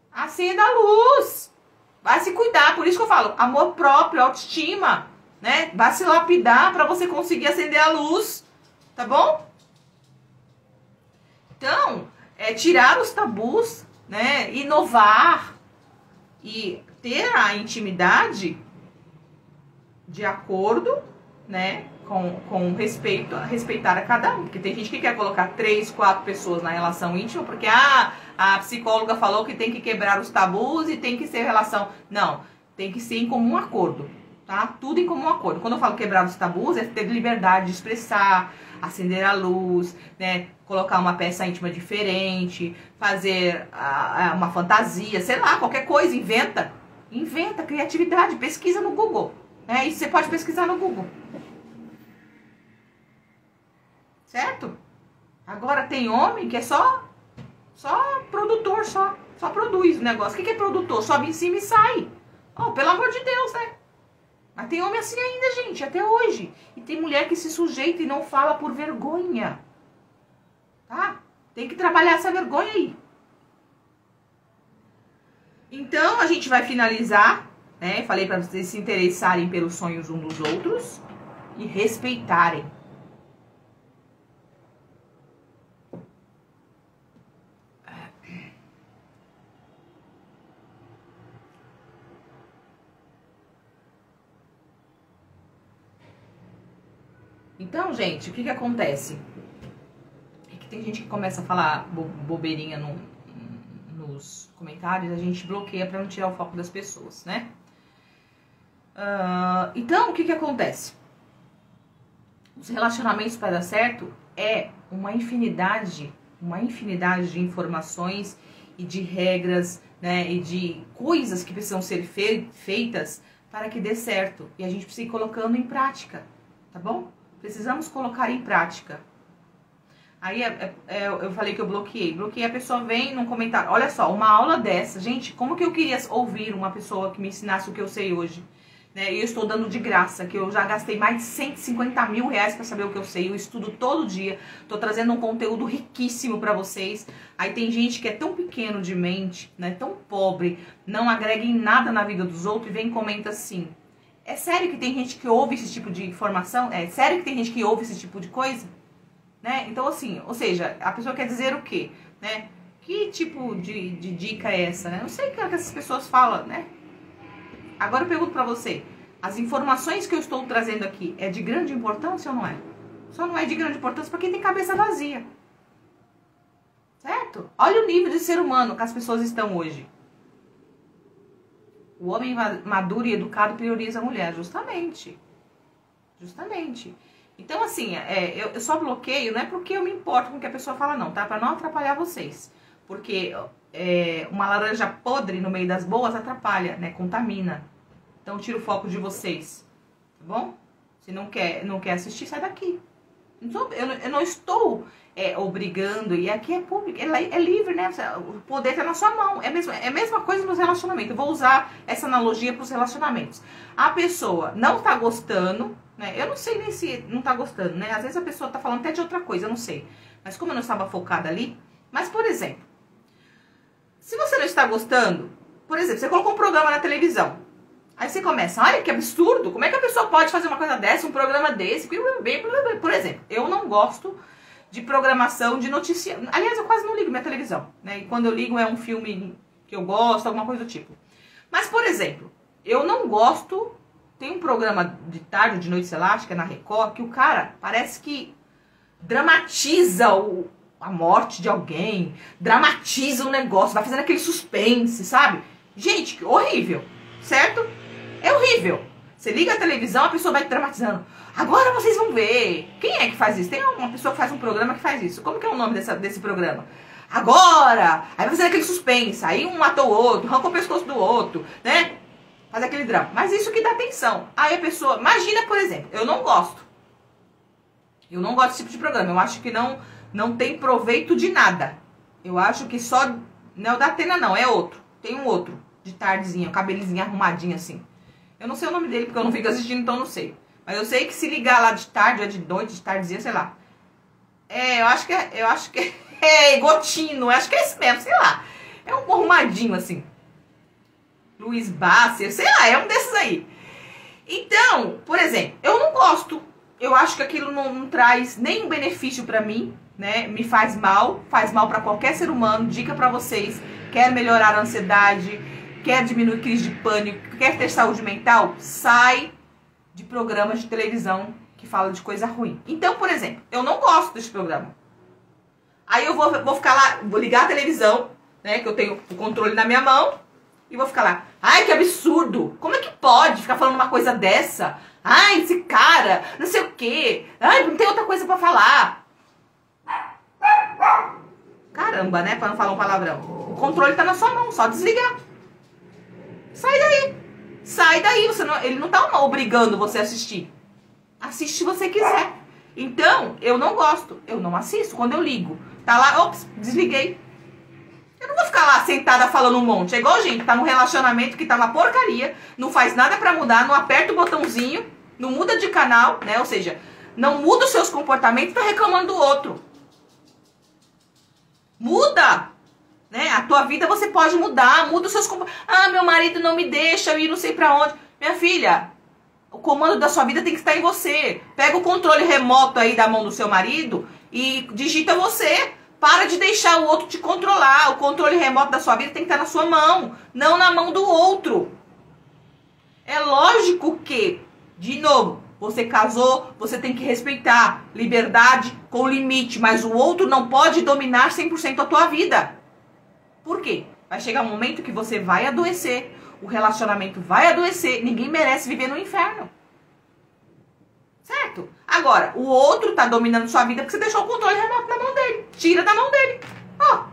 Acenda a luz. Vai se cuidar, por isso que eu falo, amor próprio, autoestima, né? Vai se lapidar para você conseguir acender a luz, tá bom? Então, tirar os tabus, né? Inovar e ter a intimidade de acordo, né? Com respeito, respeitar a cada um. Porque tem gente que quer colocar 3, 4 pessoas na relação íntima, porque a psicóloga falou que tem que quebrar os tabus e tem que ser relação. Não, tem que ser em comum acordo, tá? Tudo em comum acordo. Quando eu falo quebrar os tabus, é ter liberdade de expressar, acender a luz, né? Colocar uma peça íntima diferente, fazer uma fantasia, sei lá, qualquer coisa, inventa. Inventa, criatividade, pesquisa no Google. Né? Isso você pode pesquisar no Google. Certo? Agora tem homem que é só produtor, só produz o negócio. O que é produtor? Sobe em cima e sai. Oh, pelo amor de Deus, né? Mas tem homem assim ainda, gente, até hoje. E tem mulher que se sujeita e não fala por vergonha. Tá? Tem que trabalhar essa vergonha aí. Então, a gente vai finalizar, né? Falei pra vocês se interessarem pelos sonhos uns dos outros e respeitarem. Então, gente, o que acontece? É que tem gente que começa a falar bobeirinha nos comentários, a gente bloqueia pra não tirar o foco das pessoas, né? Então, o que acontece? Os relacionamentos para dar certo é uma infinidade de informações e de regras, né? E de coisas que precisam ser feitas para que dê certo. E a gente precisa ir colocando em prática, tá bom? Precisamos colocar em prática. Aí eu falei que eu bloqueei. A pessoa vem num comentário. Olha só, uma aula dessa. Gente, como que eu queria ouvir uma pessoa que me ensinasse o que eu sei hoje? Né? E eu estou dando de graça, que eu já gastei mais de 150 mil reais para saber o que eu sei. Eu estudo todo dia. Tô trazendo um conteúdo riquíssimo para vocês. Aí tem gente que é tão pequeno de mente, né? Tão pobre, não agrega em nada na vida dos outros e vem e comenta assim... É sério que tem gente que ouve esse tipo de informação? É sério que tem gente que ouve esse tipo de coisa? Né? Então, assim, ou seja, a pessoa quer dizer o quê? Né? Que tipo de dica é essa? Né? Não sei o que essas pessoas falam, né? Agora eu pergunto pra você, as informações que eu estou trazendo aqui é de grande importância ou não é? Só não é de grande importância pra quem tem cabeça vazia. Certo? Olha o nível de ser humano que as pessoas estão hoje. O homem maduro e educado prioriza a mulher, justamente. Justamente. Então, assim, eu só bloqueio, não é porque eu me importo com o que a pessoa fala, não, tá? Pra não atrapalhar vocês. Porque uma laranja podre no meio das boas atrapalha, né? Contamina. Então, tira o foco de vocês. Tá bom? Se não quer assistir, sai daqui. Eu não estou obrigando, e aqui é público, é livre, né? O poder está na sua mão. É a mesma coisa nos relacionamentos. Eu vou usar essa analogia para os relacionamentos. A pessoa não tá gostando, né? Eu não sei nem se não tá gostando, né? Às vezes a pessoa tá falando até de outra coisa, eu não sei. Mas como eu não estava focada ali... Mas, por exemplo, se você não está gostando... Por exemplo, você colocou um programa na televisão. Aí você começa, olha que absurdo, como é que a pessoa pode fazer uma coisa dessa, um programa desse? Por exemplo, eu não gosto de programação de notícia. Aliás, eu quase não ligo minha televisão, né? E quando eu ligo é um filme que eu gosto, alguma coisa do tipo. Mas, por exemplo, eu não gosto... Tem um programa de tarde ou de noite, sei lá, acho que é na Record, que o cara parece que dramatiza a morte de alguém, dramatiza um negócio, vai fazendo aquele suspense, sabe? Gente, horrível, certo? É horrível. Você liga a televisão, a pessoa vai dramatizando. Agora vocês vão ver. Quem é que faz isso? Tem uma pessoa que faz um programa que faz isso. Como que é o nome desse programa? Agora! Aí vai fazendo aquele suspense. Aí um matou o outro, arrancou o pescoço do outro, né? Faz aquele drama. Mas isso que dá atenção. Aí a pessoa... Imagina, por exemplo, eu não gosto. Eu não gosto desse tipo de programa. Eu acho que não tem proveito de nada. Eu acho que só... Não é o da Atena, não. É outro. Tem um outro. De tardezinha, cabelinho arrumadinho assim. Eu não sei o nome dele, porque eu não fico assistindo, então não sei. Mas eu sei que se ligar lá de tarde, ou de noite, de tardezinha, sei lá. Eu acho que é Gotino, acho que é esse mesmo, sei lá. É um arrumadinho assim. Luiz Basser, sei lá, é um desses aí. Então, por exemplo, eu não gosto. Eu acho que aquilo não traz nenhum benefício pra mim, né? Me faz mal pra qualquer ser humano. Dica pra vocês, quer melhorar a ansiedade, quer diminuir crise de pânico, quer ter saúde mental, sai de programas de televisão que falam de coisa ruim. Então, por exemplo, eu não gosto desse programa. Aí eu vou ficar lá, vou ligar a televisão, né, que eu tenho o controle na minha mão, e vou ficar lá. Ai, que absurdo! Como é que pode ficar falando uma coisa dessa? Ai, esse cara, não sei o quê. Ai, não tem outra coisa pra falar. Caramba, né, pra não falar um palavrão. O controle tá na sua mão, só desligar. Sai daí. Sai daí, ele não tá obrigando você a assistir. Assiste se você quiser. Então, eu não gosto. Eu não assisto. Quando eu ligo, tá lá, ops, desliguei. Eu não vou ficar lá sentada falando um monte. É igual gente, tá num relacionamento que tá uma porcaria, não faz nada pra mudar, não aperta o botãozinho, não muda de canal, né? Ou seja, não muda os seus comportamentos, tá reclamando do outro. Muda! Né? A tua vida você pode mudar, muda os seus comportamentos. Ah, meu marido não me deixa eu ir não sei pra onde. Minha filha, o comando da sua vida tem que estar em você. Pega o controle remoto aí da mão do seu marido e digita você. Para de deixar o outro te controlar. O controle remoto da sua vida tem que estar na sua mão, não na mão do outro. É lógico que, de novo, você casou, você tem que respeitar liberdade com limite, mas o outro não pode dominar 100% a tua vida. Por quê? Vai chegar um momento que você vai adoecer, o relacionamento vai adoecer, ninguém merece viver no inferno. Certo? Agora, o outro tá dominando sua vida porque você deixou o controle remoto na mão dele. Tira da mão dele. Ó,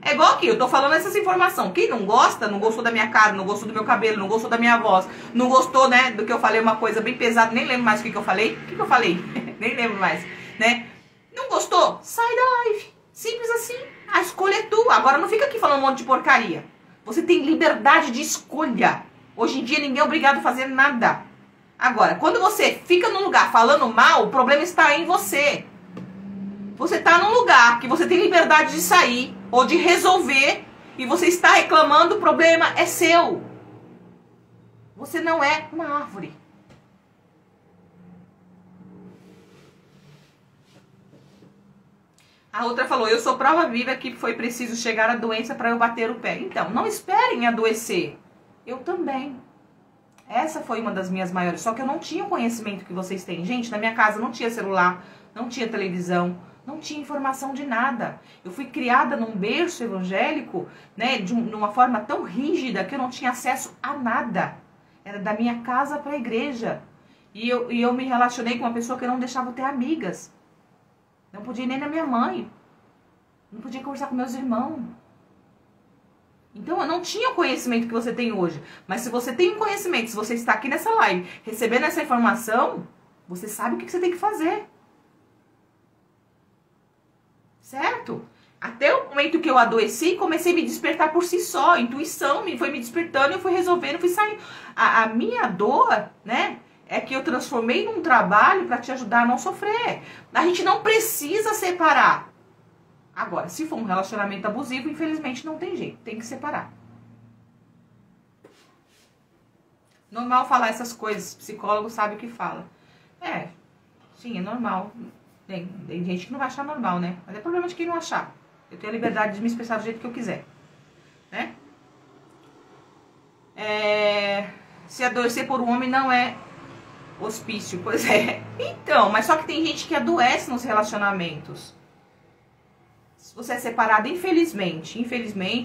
é igual aqui, eu tô falando essas informações. Quem não gosta, não gostou da minha cara, não gostou do meu cabelo, não gostou da minha voz, não gostou, né, do que eu falei, uma coisa bem pesada, nem lembro mais o que eu falei. O que eu falei? Nem lembro mais, né? Não gostou? Sai da live. Simples assim. A escolha é tua. Agora não fica aqui falando um monte de porcaria. Você tem liberdade de escolha. Hoje em dia ninguém é obrigado a fazer nada. Agora, quando você fica num lugar falando mal, o problema está em você. Você está num lugar que você tem liberdade de sair ou de resolver e você está reclamando, o problema é seu. Você não é uma árvore. A outra falou, eu sou prova viva que foi preciso chegar à doença para eu bater o pé. Então, não esperem adoecer. Eu também. Essa foi uma das minhas maiores, só que eu não tinha o conhecimento que vocês têm. Gente, na minha casa não tinha celular, não tinha televisão, não tinha informação de nada. Eu fui criada num berço evangélico, né, de uma forma tão rígida que eu não tinha acesso a nada. Era da minha casa para a igreja. E eu me relacionei com uma pessoa que não deixava eu ter amigas. Não podia ir nem na minha mãe. Não podia conversar com meus irmãos. Então, eu não tinha o conhecimento que você tem hoje. Mas se você tem um conhecimento, se você está aqui nessa live, recebendo essa informação, você sabe o que você tem que fazer. Certo? Até o momento que eu adoeci, comecei a me despertar por si só. A intuição foi me despertando, eu fui resolvendo, fui saindo. A minha dor, né, é que eu transformei num trabalho para te ajudar a não sofrer. A gente não precisa separar. Agora, se for um relacionamento abusivo, infelizmente não tem jeito, tem que separar. Normal falar essas coisas, psicólogo sabe o que fala. Sim, é normal. Tem gente que não vai achar normal, né? Mas é problema de quem não achar. Eu tenho a liberdade de me expressar do jeito que eu quiser, né? Se adoecer por um homem não é hospício, pois é. Então, mas só que tem gente que adoece nos relacionamentos. Se você é separado, infelizmente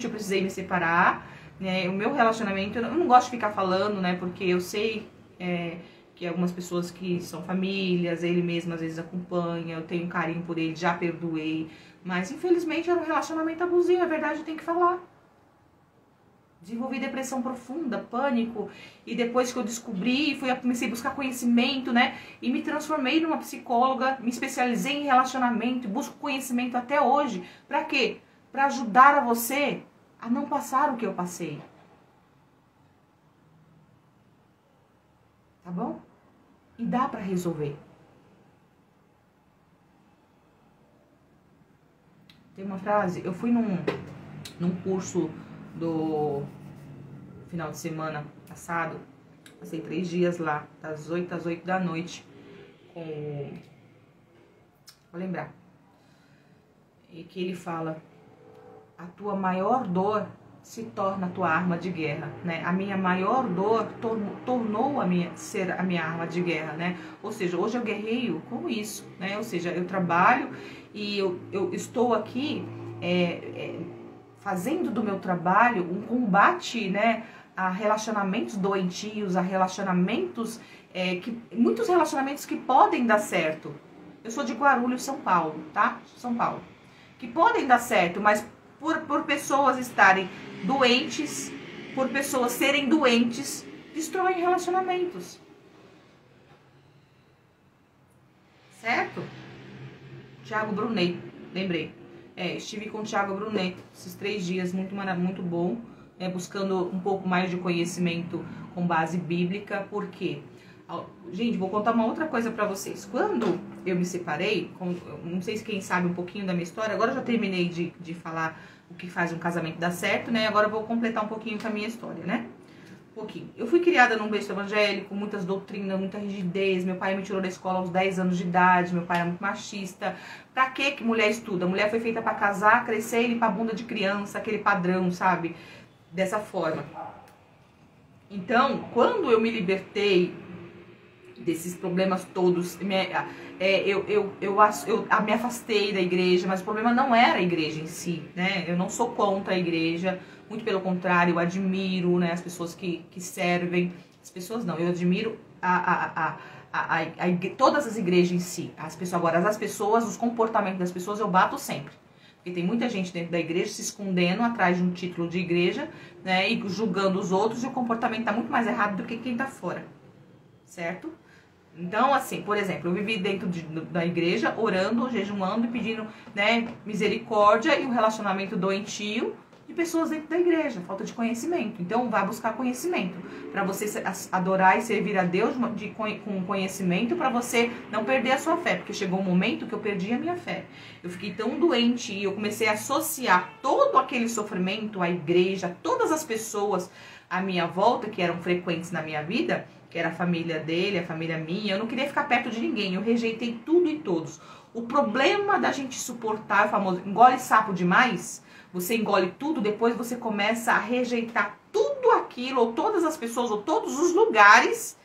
eu precisei me separar, né? O meu relacionamento, eu não gosto de ficar falando, né? Porque eu sei que algumas pessoas que são famílias, ele mesmo às vezes acompanha, eu tenho um carinho por ele, já perdoei. Mas infelizmente era um relacionamento abusivo, é verdade, eu tenho que falar. Desenvolvi depressão profunda, pânico, e depois que eu descobri, comecei a buscar conhecimento, né? E me transformei numa psicóloga, me especializei em relacionamento, busco conhecimento até hoje. Pra quê? Pra ajudar a você a não passar o que eu passei. Tá bom? E dá pra resolver. Tem uma frase, eu fui num curso do final de semana passado, passei 3 dias lá, das 8 às 8 da noite, vou lembrar, e que ele fala, a tua maior dor se torna a tua arma de guerra, né? A minha maior dor tornou ser a minha arma de guerra, né? Ou seja, hoje eu guerreio com isso, né? Ou seja, eu trabalho e eu estou aqui fazendo do meu trabalho um combate, né, a relacionamentos doentios, a relacionamentos, muitos relacionamentos que podem dar certo. Eu sou de Guarulhos, São Paulo, tá? São Paulo. Que podem dar certo, mas por pessoas estarem doentes, por pessoas serem doentes, destroem relacionamentos. Certo? Thiago Brunet, lembrei. Estive com o Thiago Brunet esses 3 dias, muito bom, buscando um pouco mais de conhecimento com base bíblica, porque, gente, vou contar uma outra coisa pra vocês. Quando eu me separei, não sei se quem sabe um pouquinho da minha história, agora eu já terminei de falar o que faz um casamento dar certo, né? Agora eu vou completar um pouquinho com a minha história, né? Pouquinho. Eu fui criada num berço evangélico, muitas doutrinas, muita rigidez. Meu pai me tirou da escola aos 10 anos de idade. Meu pai era muito machista. Pra que mulher estuda? A mulher foi feita pra casar, crescer e limpar a bunda de criança, aquele padrão, sabe? Dessa forma. Então, quando eu me libertei desses problemas todos, eu me afastei da igreja, mas o problema não era a igreja em si, né? Eu não sou contra a igreja, muito pelo contrário, eu admiro, né, as pessoas que servem, as pessoas não, eu admiro todas as igrejas em si, as pessoas, os comportamentos das pessoas eu bato sempre. Porque tem muita gente dentro da igreja se escondendo atrás de um título de igreja, né, e julgando os outros, e o comportamento tá muito mais errado do que quem tá fora, certo? Então, assim, por exemplo, eu vivi dentro da igreja, orando, jejuando e pedindo, né, misericórdia, e um relacionamento doentio de pessoas dentro da igreja, falta de conhecimento. Então, vai buscar conhecimento, para você adorar e servir a Deus com conhecimento, para você não perder a sua fé, porque chegou um momento que eu perdi a minha fé. Eu fiquei tão doente e eu comecei a associar todo aquele sofrimento à igreja, todas as pessoas à minha volta, que eram frequentes na minha vida, que era a família dele, a família minha, eu não queria ficar perto de ninguém, eu rejeitei tudo e todos. O problema da gente suportar, o famoso engole sapo demais, você engole tudo, depois você começa a rejeitar tudo aquilo, ou todas as pessoas, ou todos os lugares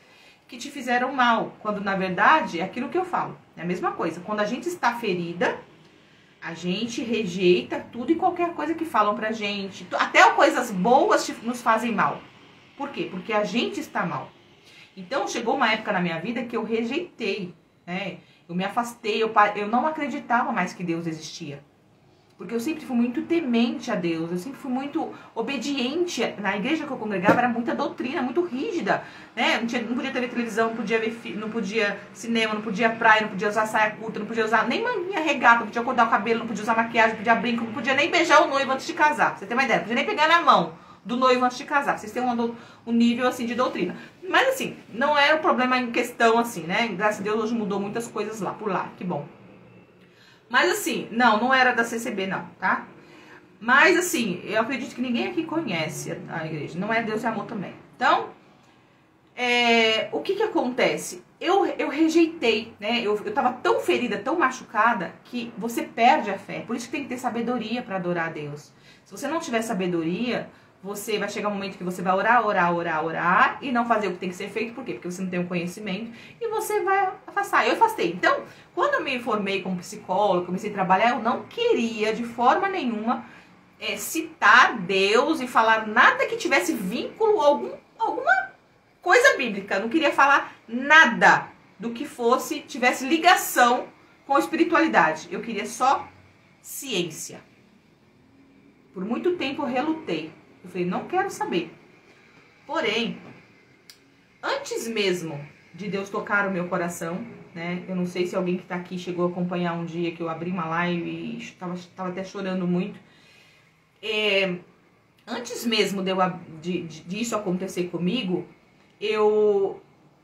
que te fizeram mal, quando na verdade é aquilo que eu falo, é a mesma coisa. Quando a gente está ferida, a gente rejeita tudo e qualquer coisa que falam pra gente, até coisas boas nos fazem mal. Por quê? Porque a gente está mal. Então, chegou uma época na minha vida que eu rejeitei, né? Eu me afastei, eu não acreditava mais que Deus existia. Porque eu sempre fui muito temente a Deus, eu sempre fui muito obediente. Na igreja que eu congregava era muita doutrina, muito rígida, né? Não podia ter televisão, não podia cinema, não podia praia, não podia usar saia curta, não podia usar nem manguinha regata, não podia cortar o cabelo, não podia usar maquiagem, não podia brinco, não podia nem beijar o noivo antes de casar, pra você ter uma ideia, não podia nem pegar na mão do noivo antes de casar, pra vocês terem um nível assim de doutrina. Mas assim, não era o problema em questão assim, né? Graças a Deus hoje mudou muitas coisas lá, por lá, que bom. Mas assim, não era da CCB não, tá? Mas assim, eu acredito que ninguém aqui conhece a igreja, não é Deus e Amor também. Então, o que que acontece? Eu rejeitei, né? Eu tava tão ferida, tão machucada, que você perde a fé. Por isso que tem que ter sabedoria para adorar a Deus. Se você não tiver sabedoria, você vai chegar um momento que você vai orar e não fazer o que tem que ser feito. Por quê? Porque você não tem o conhecimento e você vai afastar. Eu afastei. Então, quando eu me formei como psicóloga, comecei a trabalhar, eu não queria de forma nenhuma citar Deus e falar nada que tivesse vínculo a alguma coisa bíblica. Eu não queria falar nada do que tivesse ligação com a espiritualidade. Eu queria só ciência. Por muito tempo eu relutei. Eu falei, não quero saber. Porém, antes mesmo de Deus tocar o meu coração, né? Eu não sei se alguém que tá aqui chegou a acompanhar um dia que eu abri uma live e tava até chorando muito. Antes mesmo de isso acontecer comigo, eu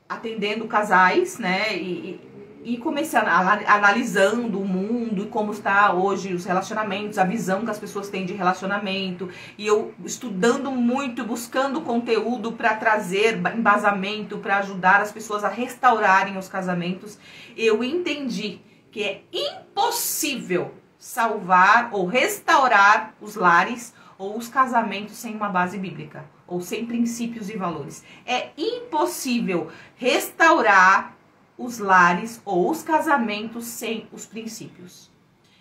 atendendo casais, né? E comecei analisando o mundo e como está hoje os relacionamentos, a visão que as pessoas têm de relacionamento. E eu estudando muito, buscando conteúdo para trazer embasamento, para ajudar as pessoas a restaurarem os casamentos. Eu entendi que é impossível salvar ou restaurar os lares ou os casamentos sem uma base bíblica, ou sem princípios e valores. É impossível restaurar os lares ou os casamentos sem os princípios.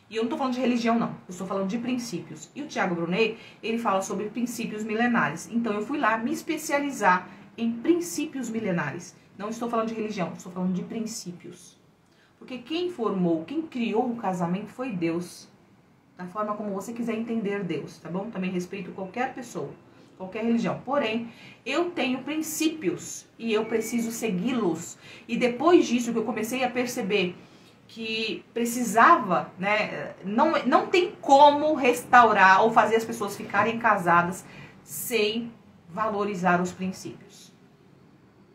E eu não estou falando de religião, não. Eu estou falando de princípios. E o Tiago Brunet, ele fala sobre princípios milenares. Então eu fui lá me especializar em princípios milenares. Não estou falando de religião, estou falando de princípios. Porque quem formou, quem criou o casamento foi Deus. Da forma como você quiser entender Deus, tá bom? Também respeito qualquer pessoa, qualquer religião. Porém, eu tenho princípios e eu preciso segui-los. E depois disso que eu comecei a perceber que precisava, né? Não tem como restaurar ou fazer as pessoas ficarem casadas sem valorizar os princípios.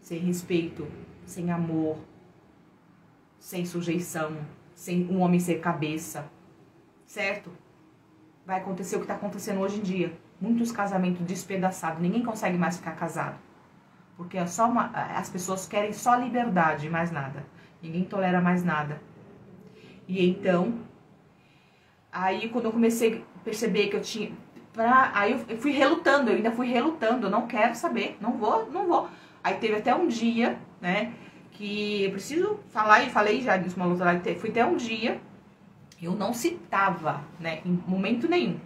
Sem respeito, sem amor, sem sujeição, sem um homem ser cabeça. Certo? Vai acontecer o que está acontecendo hoje em dia. Muitos casamentos despedaçados. Ninguém consegue mais ficar casado. Porque as pessoas querem só liberdade, mais nada. Ninguém tolera mais nada. E então, aí quando eu comecei a perceber que eu tinha... Aí eu fui relutando, eu ainda fui relutando. Eu não quero saber, não vou. Aí teve até um dia, né? Que eu preciso falar, e falei já disso uma outra live. Fui até um dia... Eu não citava, né, em momento nenhum.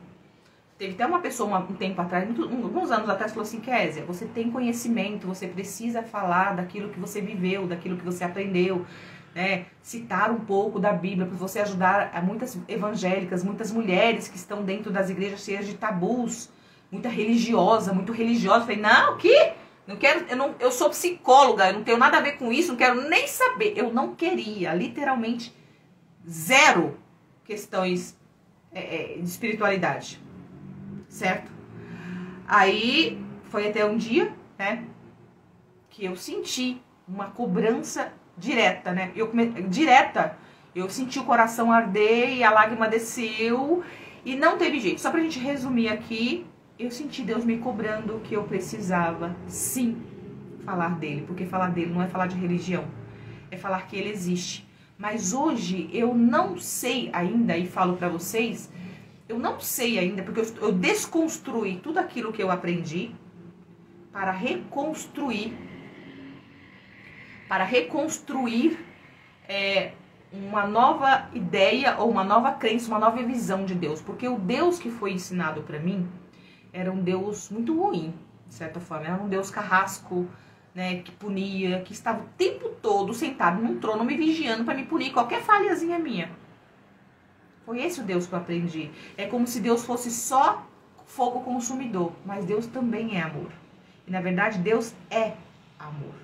Teve até uma pessoa um tempo atrás, alguns anos atrás, falou assim, Kézia, você tem conhecimento, você precisa falar daquilo que você viveu, daquilo que você aprendeu, né? Citar um pouco da Bíblia, para você ajudar a muitas evangélicas, muitas mulheres que estão dentro das igrejas cheias de tabus, muito religiosa. Eu falei, não, o quê? Não quero, eu sou psicóloga, eu não tenho nada a ver com isso, não quero nem saber. Eu não queria, literalmente, zero questões de espiritualidade, certo? Aí foi até um dia, né, que eu senti uma cobrança direta, né? Eu senti o coração arder e a lágrima desceu e não teve jeito. Só pra gente resumir aqui, eu senti Deus me cobrando que eu precisava, sim, falar dele, porque falar dele não é falar de religião, é falar que ele existe. Mas hoje eu não sei ainda, e falo pra vocês, eu não sei ainda, porque eu desconstruí tudo aquilo que eu aprendi para reconstruir uma nova ideia ou uma nova crença, uma nova visão de Deus. Porque o Deus que foi ensinado pra mim era um Deus muito ruim, de certa forma. Era um Deus carrasco, né, que punia, que estava o tempo todo sentado num trono me vigiando para me punir qualquer falhazinha minha. Foi esse o Deus que eu aprendi. É como se Deus fosse só fogo consumidor, mas Deus também é amor. E na verdade Deus é amor.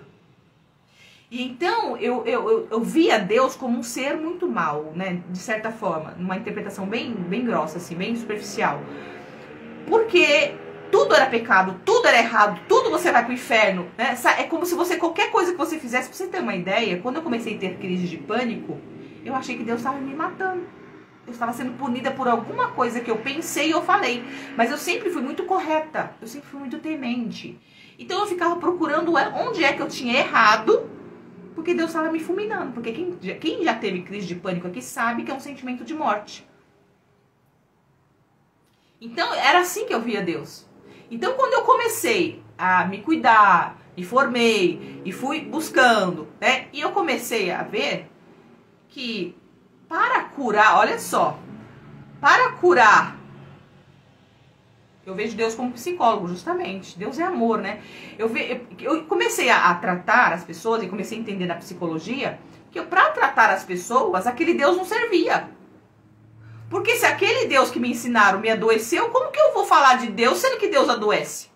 E então eu via Deus como um ser muito mau, né, de certa forma, numa interpretação bem grossa, assim, bem superficial. Porque tudo era pecado, tudo era errado, tudo você vai pro inferno, né? É como se qualquer coisa que você fizesse, pra você ter uma ideia, quando eu comecei a ter crise de pânico, eu achei que Deus estava me matando. Eu estava sendo punida por alguma coisa que eu pensei ou falei. Mas eu sempre fui muito correta, eu sempre fui muito temente. Então eu ficava procurando onde é que eu tinha errado, porque Deus estava me fulminando. Porque quem já teve crise de pânico aqui sabe que é um sentimento de morte. Então era assim que eu via Deus. Então quando eu comecei a me cuidar, me formei e fui buscando, né? E eu comecei a ver que para curar, olha só, para curar, eu vejo Deus como psicólogo, justamente. Deus é amor, né? Eu comecei a tratar as pessoas e comecei a entender na psicologia que para tratar as pessoas, aquele Deus não servia. Porque se aquele Deus que me ensinaram me adoeceu, como que eu vou falar de Deus sendo que Deus adoece?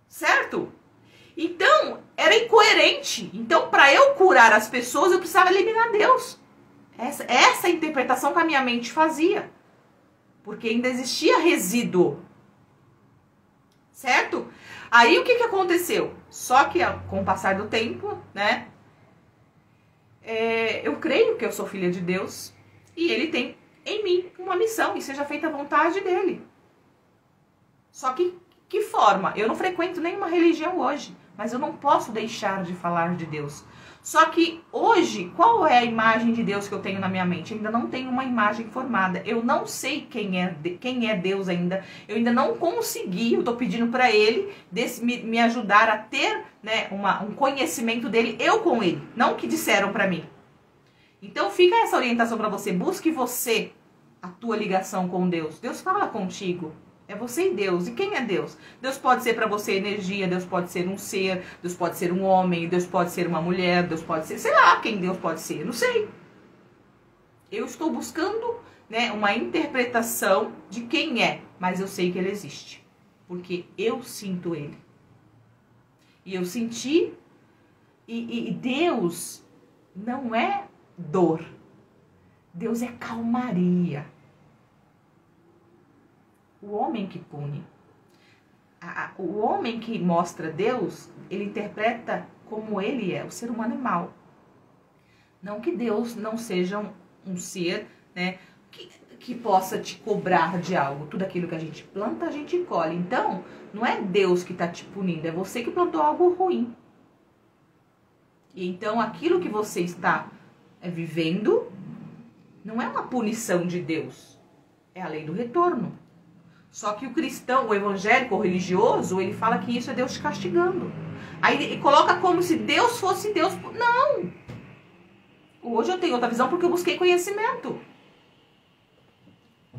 Certo? Então, era incoerente. Então, para eu curar as pessoas, eu precisava eliminar Deus. Essa interpretação que a minha mente fazia. Porque ainda existia resíduo. Certo? Aí, o que aconteceu? Só que, com o passar do tempo, né? Eu creio que eu sou filha de Deus. E Ele tem em mim uma missão. E seja feita a vontade dEle. Só que forma? Eu não frequento nenhuma religião hoje. Mas eu não posso deixar de falar de Deus. Só que hoje, qual é a imagem de Deus que eu tenho na minha mente? Eu ainda não tenho uma imagem formada. Eu não sei quem é Deus ainda. Eu ainda não consegui, eu estou pedindo para Ele me ajudar a ter, né, um conhecimento dele, eu com Ele. Não o que disseram para mim. Então fica essa orientação para você. Busque você a tua ligação com Deus. Deus fala contigo. É você e Deus. E quem é Deus? Deus pode ser para você energia, Deus pode ser um ser, Deus pode ser um homem, Deus pode ser uma mulher, Deus pode ser, sei lá quem Deus pode ser, não sei. Eu estou buscando, né, uma interpretação de quem é, mas eu sei que Ele existe. Porque eu sinto Ele. E eu senti, e Deus não é dor. Deus é calmaria. O homem que pune. O homem que mostra Deus, ele interpreta como ele é. O ser humano é mau. Não que Deus não seja um ser, né, que possa te cobrar de algo. Tudo aquilo que a gente planta, a gente colhe. Então, não é Deus que está te punindo, é você que plantou algo ruim. E então, aquilo que você está vivendo não é uma punição de Deus. É a lei do retorno. Só que o cristão, o evangélico, o religioso, ele fala que isso é Deus te castigando. Aí ele coloca como se Deus fosse Deus. Não! Hoje eu tenho outra visão porque eu busquei conhecimento.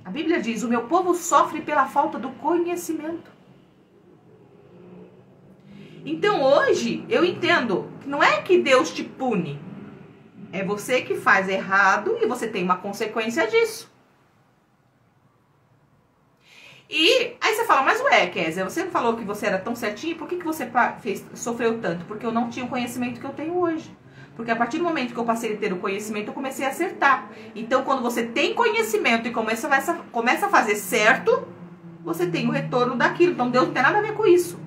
A Bíblia diz, o meu povo sofre pela falta do conhecimento. Então hoje eu entendo que não é que Deus te pune. É você que faz errado e você tem uma consequência disso. E aí você fala, mas ué, Kézia, você falou que você era tão certinho, por que você sofreu tanto? Porque eu não tinha o conhecimento que eu tenho hoje. Porque a partir do momento que eu passei a ter o conhecimento, eu comecei a acertar. Então, quando você tem conhecimento e começa a fazer certo, você tem o retorno daquilo. Então, Deus não tem nada a ver com isso.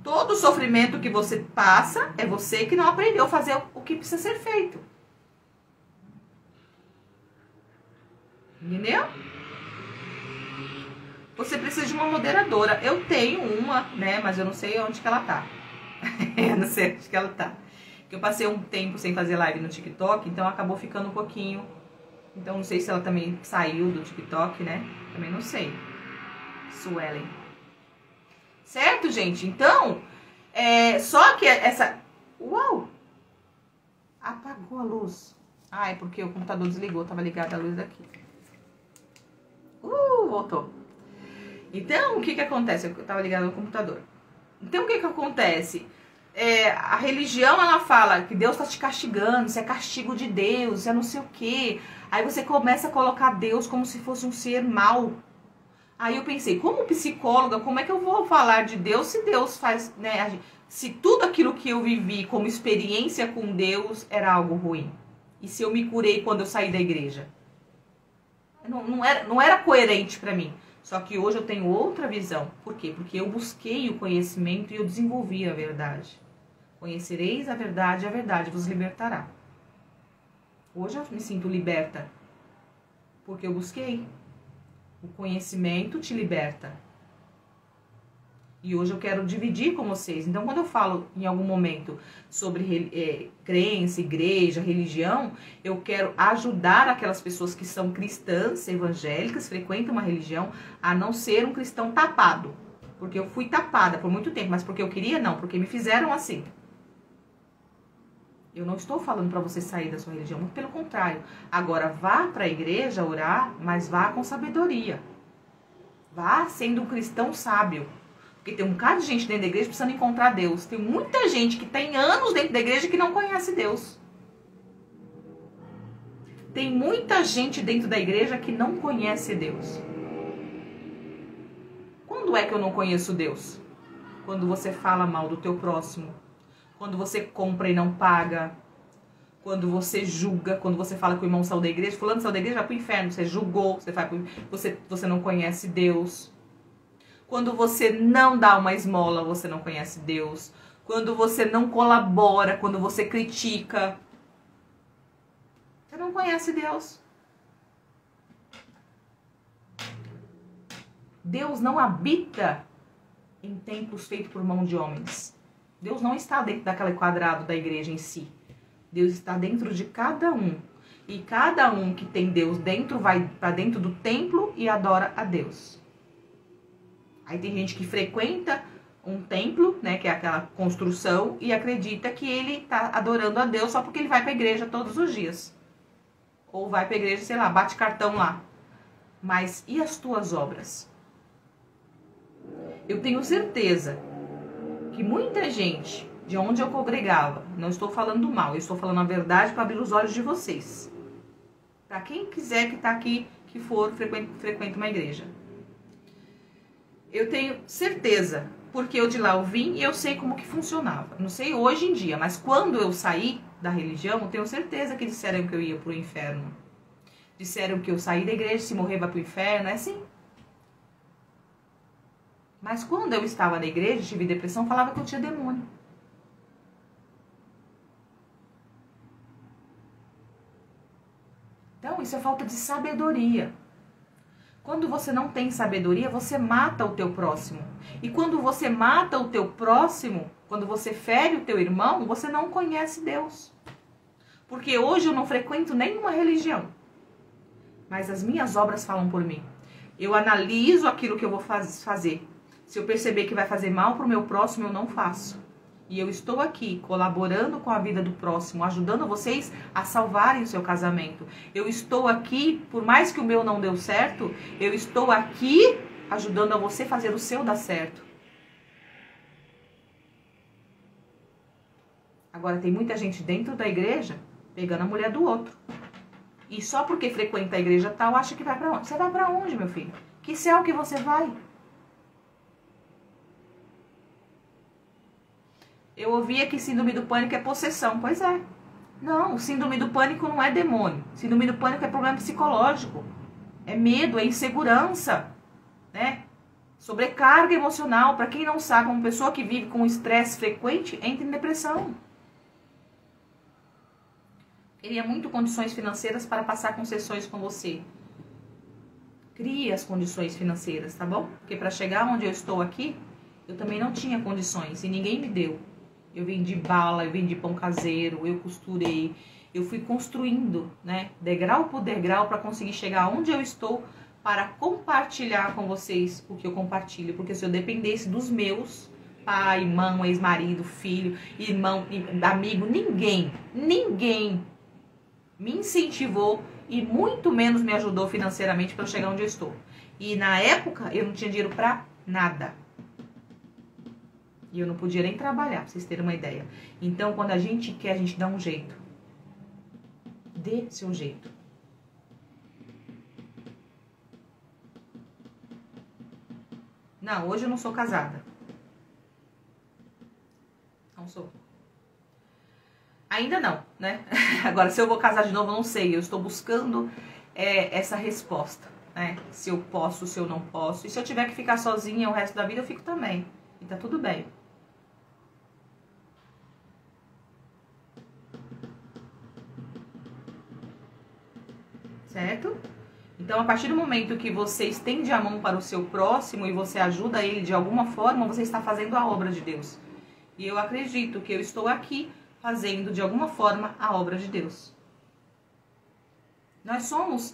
Todo o sofrimento que você passa, é você que não aprendeu a fazer o que precisa ser feito. Entendeu? Você precisa de uma moderadora. Eu tenho uma, né? Mas eu não sei onde que ela tá. Eu não sei onde que ela tá. Porque eu passei um tempo sem fazer live no TikTok, então acabou ficando um pouquinho. Então não sei se ela também saiu do TikTok, né? Também não sei. Suelen. Certo, gente? Então, só que essa... Uau! Apagou a luz. Ah, é porque o computador desligou, tava ligada a luz daqui. Voltou. Então, o que acontece? Eu tava ligado no computador. Então, o que acontece? A religião, ela fala que Deus tá te castigando, isso é castigo de Deus, isso é não sei o quê. Aí você começa a colocar Deus como se fosse um ser mau. Aí eu pensei, como psicóloga, como é que eu vou falar de Deus se Deus faz, né? Se tudo aquilo que eu vivi como experiência com Deus era algo ruim. E se eu me curei quando eu saí da igreja? Não era coerente pra mim. Só que hoje eu tenho outra visão. Por quê? Porque eu busquei o conhecimento e eu desenvolvi a verdade. Conhecereis a verdade vos libertará. Hoje eu me sinto liberta. Porque eu busquei. O conhecimento te liberta. E hoje eu quero dividir com vocês. Então, quando eu falo em algum momento sobre crença, igreja, religião, eu quero ajudar aquelas pessoas que são cristãs, evangélicas, frequentam uma religião, a não ser um cristão tapado. Porque eu fui tapada por muito tempo, mas porque eu queria, não, porque me fizeram assim. Eu não estou falando para você sair da sua religião, muito pelo contrário. Agora, vá para a igreja orar, mas vá com sabedoria. Vá sendo um cristão sábio. Porque tem um bocado de gente dentro da igreja precisando encontrar Deus. Tem muita gente que tem anos dentro da igreja que não conhece Deus. Tem muita gente dentro da igreja que não conhece Deus. Quando é que eu não conheço Deus? Quando você fala mal do teu próximo. Quando você compra e não paga. Quando você julga. Quando você fala que o irmão saiu da igreja. Fulano saiu da igreja, vai pro inferno. Você julgou. Você não conhece Deus. Quando você não dá uma esmola, você não conhece Deus. Quando você não colabora, quando você critica, você não conhece Deus. Deus não habita em templos feitos por mão de homens. Deus não está dentro daquele quadrado da igreja em si. Deus está dentro de cada um. E cada um que tem Deus dentro vai para dentro do templo e adora a Deus. Aí tem gente que frequenta um templo, né, que é aquela construção, e acredita que ele está adorando a Deus só porque ele vai para a igreja todos os dias. Ou vai para a igreja, sei lá, bate cartão lá. Mas e as tuas obras? Eu tenho certeza que muita gente, de onde eu congregava, não estou falando mal, eu estou falando a verdade para abrir os olhos de vocês. Para quem quiser que está aqui, que for, frequenta uma igreja. Eu tenho certeza, porque eu de lá eu vim e eu sei como que funcionava. Não sei hoje em dia, mas quando eu saí da religião, eu tenho certeza que disseram que eu ia pro inferno. Disseram que eu saí da igreja, se morrer vai pro inferno, é assim. Mas quando eu estava na igreja, tive depressão, falava que eu tinha demônio. Então, isso é falta de sabedoria. Quando você não tem sabedoria, você mata o teu próximo. E quando você mata o teu próximo, quando você fere o teu irmão, você não conhece Deus. Porque hoje eu não frequento nenhuma religião. Mas as minhas obras falam por mim. Eu analiso aquilo que eu vou fazer. Se eu perceber que vai fazer mal para o meu próximo, eu não faço. E eu estou aqui colaborando com a vida do próximo, ajudando vocês a salvarem o seu casamento. Eu estou aqui, por mais que o meu não deu certo, eu estou aqui ajudando a você fazer o seu dar certo. Agora tem muita gente dentro da igreja pegando a mulher do outro. E só porque frequenta a igreja tal, acha que vai para onde? Você vai para onde, meu filho? Que céu que você vai? Eu ouvia que síndrome do pânico é possessão. Pois é. Não, síndrome do pânico não é demônio. Síndrome do pânico é problema psicológico. É medo, é insegurança, né? Sobrecarga emocional. Para quem não sabe, uma pessoa que vive com estresse frequente entra em depressão. Queria muito condições financeiras para passar concessões com você. Crie as condições financeiras, tá bom? Porque para chegar onde eu estou aqui, eu também não tinha condições e ninguém me deu. Eu vendi bala, eu vendi pão caseiro, eu costurei, eu fui construindo, né, degrau por degrau para conseguir chegar onde eu estou para compartilhar com vocês o que eu compartilho. Porque se eu dependesse dos meus, pai, mãe, ex-marido, filho, irmão, amigo, ninguém me incentivou e muito menos me ajudou financeiramente para eu chegar onde eu estou. E na época eu não tinha dinheiro para nada. E eu não podia nem trabalhar, pra vocês terem uma ideia. Então, quando a gente quer, a gente dá um jeito. Dê seu jeito. Não, hoje eu não sou casada. Não sou. Ainda não, né? Agora, se eu vou casar de novo, eu não sei. Eu estou buscando essa resposta, né? Se eu posso, se eu não posso. E se eu tiver que ficar sozinha o resto da vida, eu fico também. E tá tudo bem. Certo? Então, a partir do momento que você estende a mão para o seu próximo e você ajuda ele de alguma forma, você está fazendo a obra de Deus. E eu acredito que eu estou aqui fazendo de alguma forma a obra de Deus. Nós somos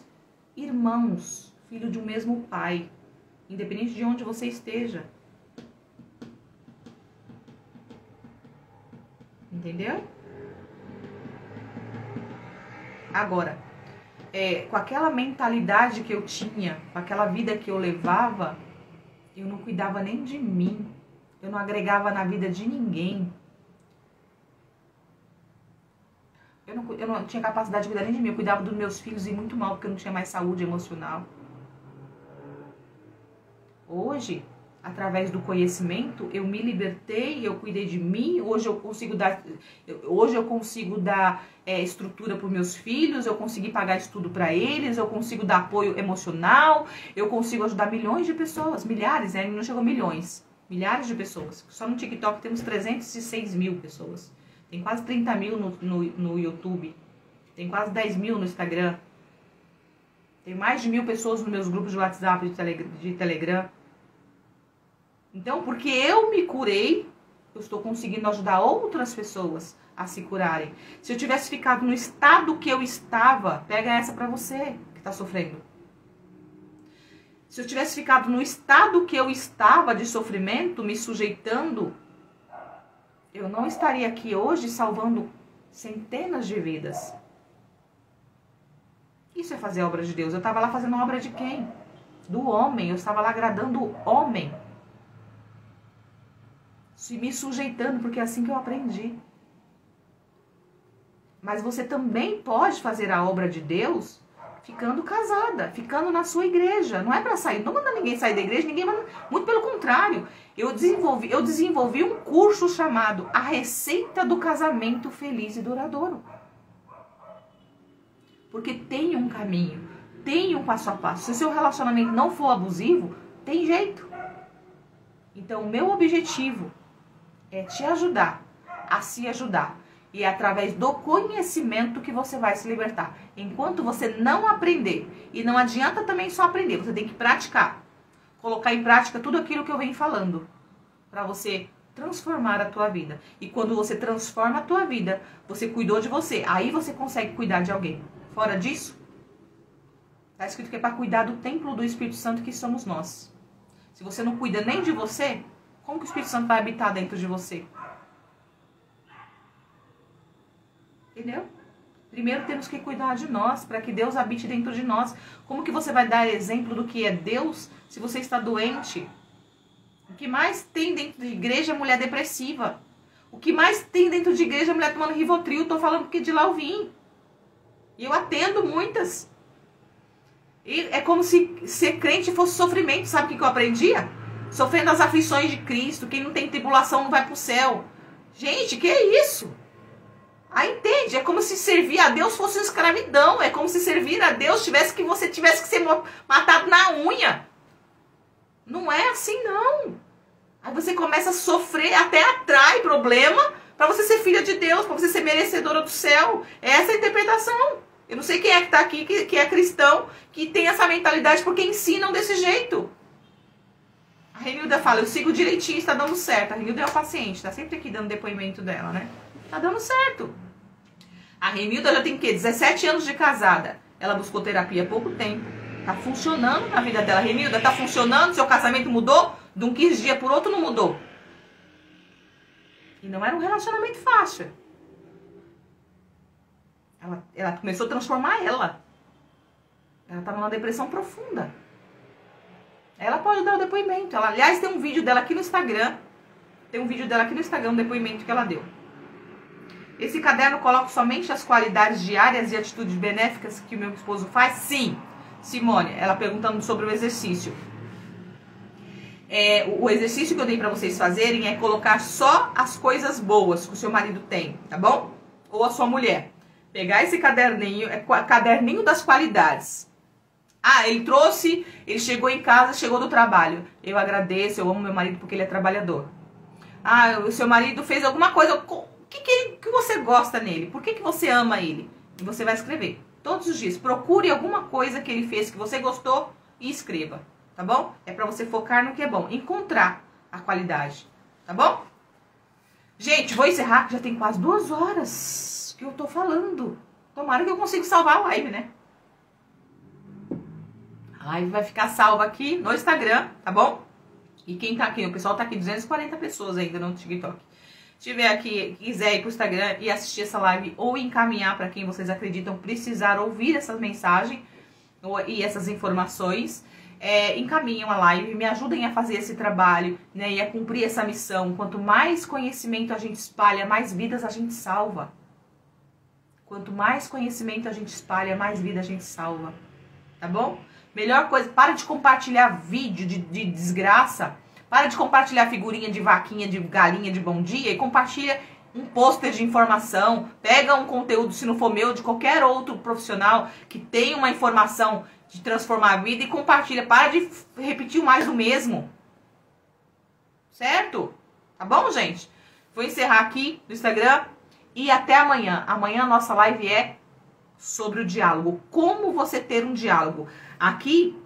irmãos, filho de um mesmo pai, independente de onde você esteja. Entendeu? Agora, com aquela mentalidade que eu tinha, com aquela vida que eu levava, eu não cuidava nem de mim. Eu não agregava na vida de ninguém. Eu não tinha capacidade de cuidar nem de mim. Eu cuidava dos meus filhos e muito mal, porque eu não tinha mais saúde emocional. Hoje, através do conhecimento, eu me libertei, eu cuidei de mim. Hoje eu consigo dar estrutura para os meus filhos, eu consegui pagar estudo para eles, eu consigo dar apoio emocional, eu consigo ajudar milhões de pessoas, milhares, né? Não chegou a milhões, milhares de pessoas. Só no TikTok temos 306 mil pessoas. Tem quase 30 mil no YouTube, tem quase 10 mil no Instagram, tem mais de 1000 pessoas nos meus grupos de WhatsApp, de Telegram. Então, porque eu me curei, eu estou conseguindo ajudar outras pessoas a se curarem. Se eu tivesse ficado no estado que eu estava, pega essa pra você que tá sofrendo. Se eu tivesse ficado no estado que eu estava de sofrimento, me sujeitando, eu não estaria aqui hoje salvando centenas de vidas. Isso é fazer a obra de Deus. Eu estava lá fazendo a obra de quem? Do homem. Eu estava lá agradando o homem. Me sujeitando, porque é assim que eu aprendi. Mas você também pode fazer a obra de Deus ficando casada, ficando na sua igreja. Não é para sair, não manda ninguém sair da igreja, ninguém manda, muito pelo contrário. Eu desenvolvi um curso chamado A Receita do Casamento Feliz e Duradouro. Porque tem um caminho, tem um passo a passo. Se o seu relacionamento não for abusivo, tem jeito. Então, o meu objetivo é te ajudar a se ajudar. E é através do conhecimento que você vai se libertar. Enquanto você não aprender, e não adianta também só aprender, você tem que praticar. Colocar em prática tudo aquilo que eu venho falando. Para você transformar a tua vida. E quando você transforma a tua vida, você cuidou de você. Aí você consegue cuidar de alguém. Fora disso, está escrito que é para cuidar do templo do Espírito Santo que somos nós. Se você não cuida nem de você, como que o Espírito Santo vai habitar dentro de você? Entendeu? Primeiro temos que cuidar de nós, para que Deus habite dentro de nós. Como que você vai dar exemplo do que é Deus se você está doente? O que mais tem dentro de igreja é mulher depressiva. O que mais tem dentro de igreja é mulher tomando Rivotril. Estou falando porque de lá eu vim. E eu atendo muitas. E é como se ser crente fosse sofrimento. Sabe o que eu aprendia? Sofrendo as aflições de Cristo. Quem não tem tribulação não vai para o céu. Gente, que é isso? Aí entende? É como se servir a Deus fosse uma escravidão. É como se servir a Deus você tivesse que ser matado na unha. Não é assim, não. Aí você começa a sofrer, até atrai problema para você ser filha de Deus, para você ser merecedora do céu. Essa é a interpretação. Eu não sei quem é que está aqui, que é cristão, que tem essa mentalidade, porque ensinam desse jeito. A Renilda fala, eu sigo direitinho, está dando certo. A Renilda é uma paciente, está sempre aqui dando depoimento dela, né? Tá dando certo. A Renilda já tem o quê? 17 anos de casada. Ela buscou terapia há pouco tempo. Tá funcionando na vida dela. Renilda, tá funcionando? Seu casamento mudou? De um 15 dias por outro não mudou. E não era um relacionamento fácil. Ela começou a transformar ela. Ela tava numa depressão profunda. Ela pode dar o depoimento. Aliás, tem um vídeo dela aqui no Instagram. Tem um vídeo dela aqui no Instagram, um depoimento que ela deu. Esse caderno coloca somente as qualidades diárias e atitudes benéficas que o meu esposo faz? Sim. Simone, ela perguntando sobre o exercício. O exercício que eu dei pra vocês fazerem é colocar só as coisas boas que o seu marido tem, tá bom? Ou a sua mulher. Pegar esse caderninho, caderninho das qualidades. Ah, ele chegou em casa, chegou do trabalho. Eu agradeço, eu amo meu marido porque ele é trabalhador. Ah, o seu marido fez alguma coisa. O que você gosta nele? Por que você ama ele? E você vai escrever. Todos os dias. Procure alguma coisa que ele fez que você gostou e escreva, tá bom? É pra você focar no que é bom. Encontrar a qualidade, tá bom? Gente, vou encerrar, que já tem quase 2 horas que eu tô falando. Tomara que eu consiga salvar a live, né? A live vai ficar salva aqui no Instagram, tá bom? E quem tá aqui, o pessoal tá aqui, 240 pessoas ainda no TikTok. Se tiver aqui, quiser ir pro Instagram e assistir essa live ou encaminhar para quem vocês acreditam precisar ouvir essa mensagem e essas informações, encaminham a live, me ajudem a fazer esse trabalho, né, e a cumprir essa missão. Quanto mais conhecimento a gente espalha, mais vidas a gente salva. Quanto mais conhecimento a gente espalha, mais vida a gente salva. Tá bom? Melhor coisa, para de compartilhar vídeo de desgraça. Para de compartilhar figurinha de vaquinha, de galinha de bom dia e compartilha um pôster de informação. Pega um conteúdo, se não for meu, de qualquer outro profissional que tenha uma informação de transformar a vida e compartilha. Para de repetir mais o mesmo. Certo? Tá bom, gente? Vou encerrar aqui no Instagram e até amanhã. Amanhã a nossa live é sobre o diálogo. Como você ter um diálogo. Aqui,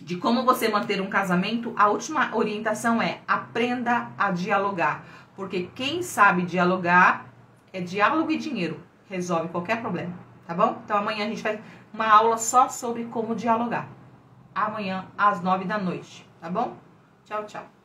de como você manter um casamento, a última orientação é aprenda a dialogar. Porque quem sabe dialogar é diálogo e dinheiro. Resolve qualquer problema, tá bom? Então amanhã a gente vai uma aula só sobre como dialogar. Amanhã às 9 da noite, tá bom? Tchau, tchau.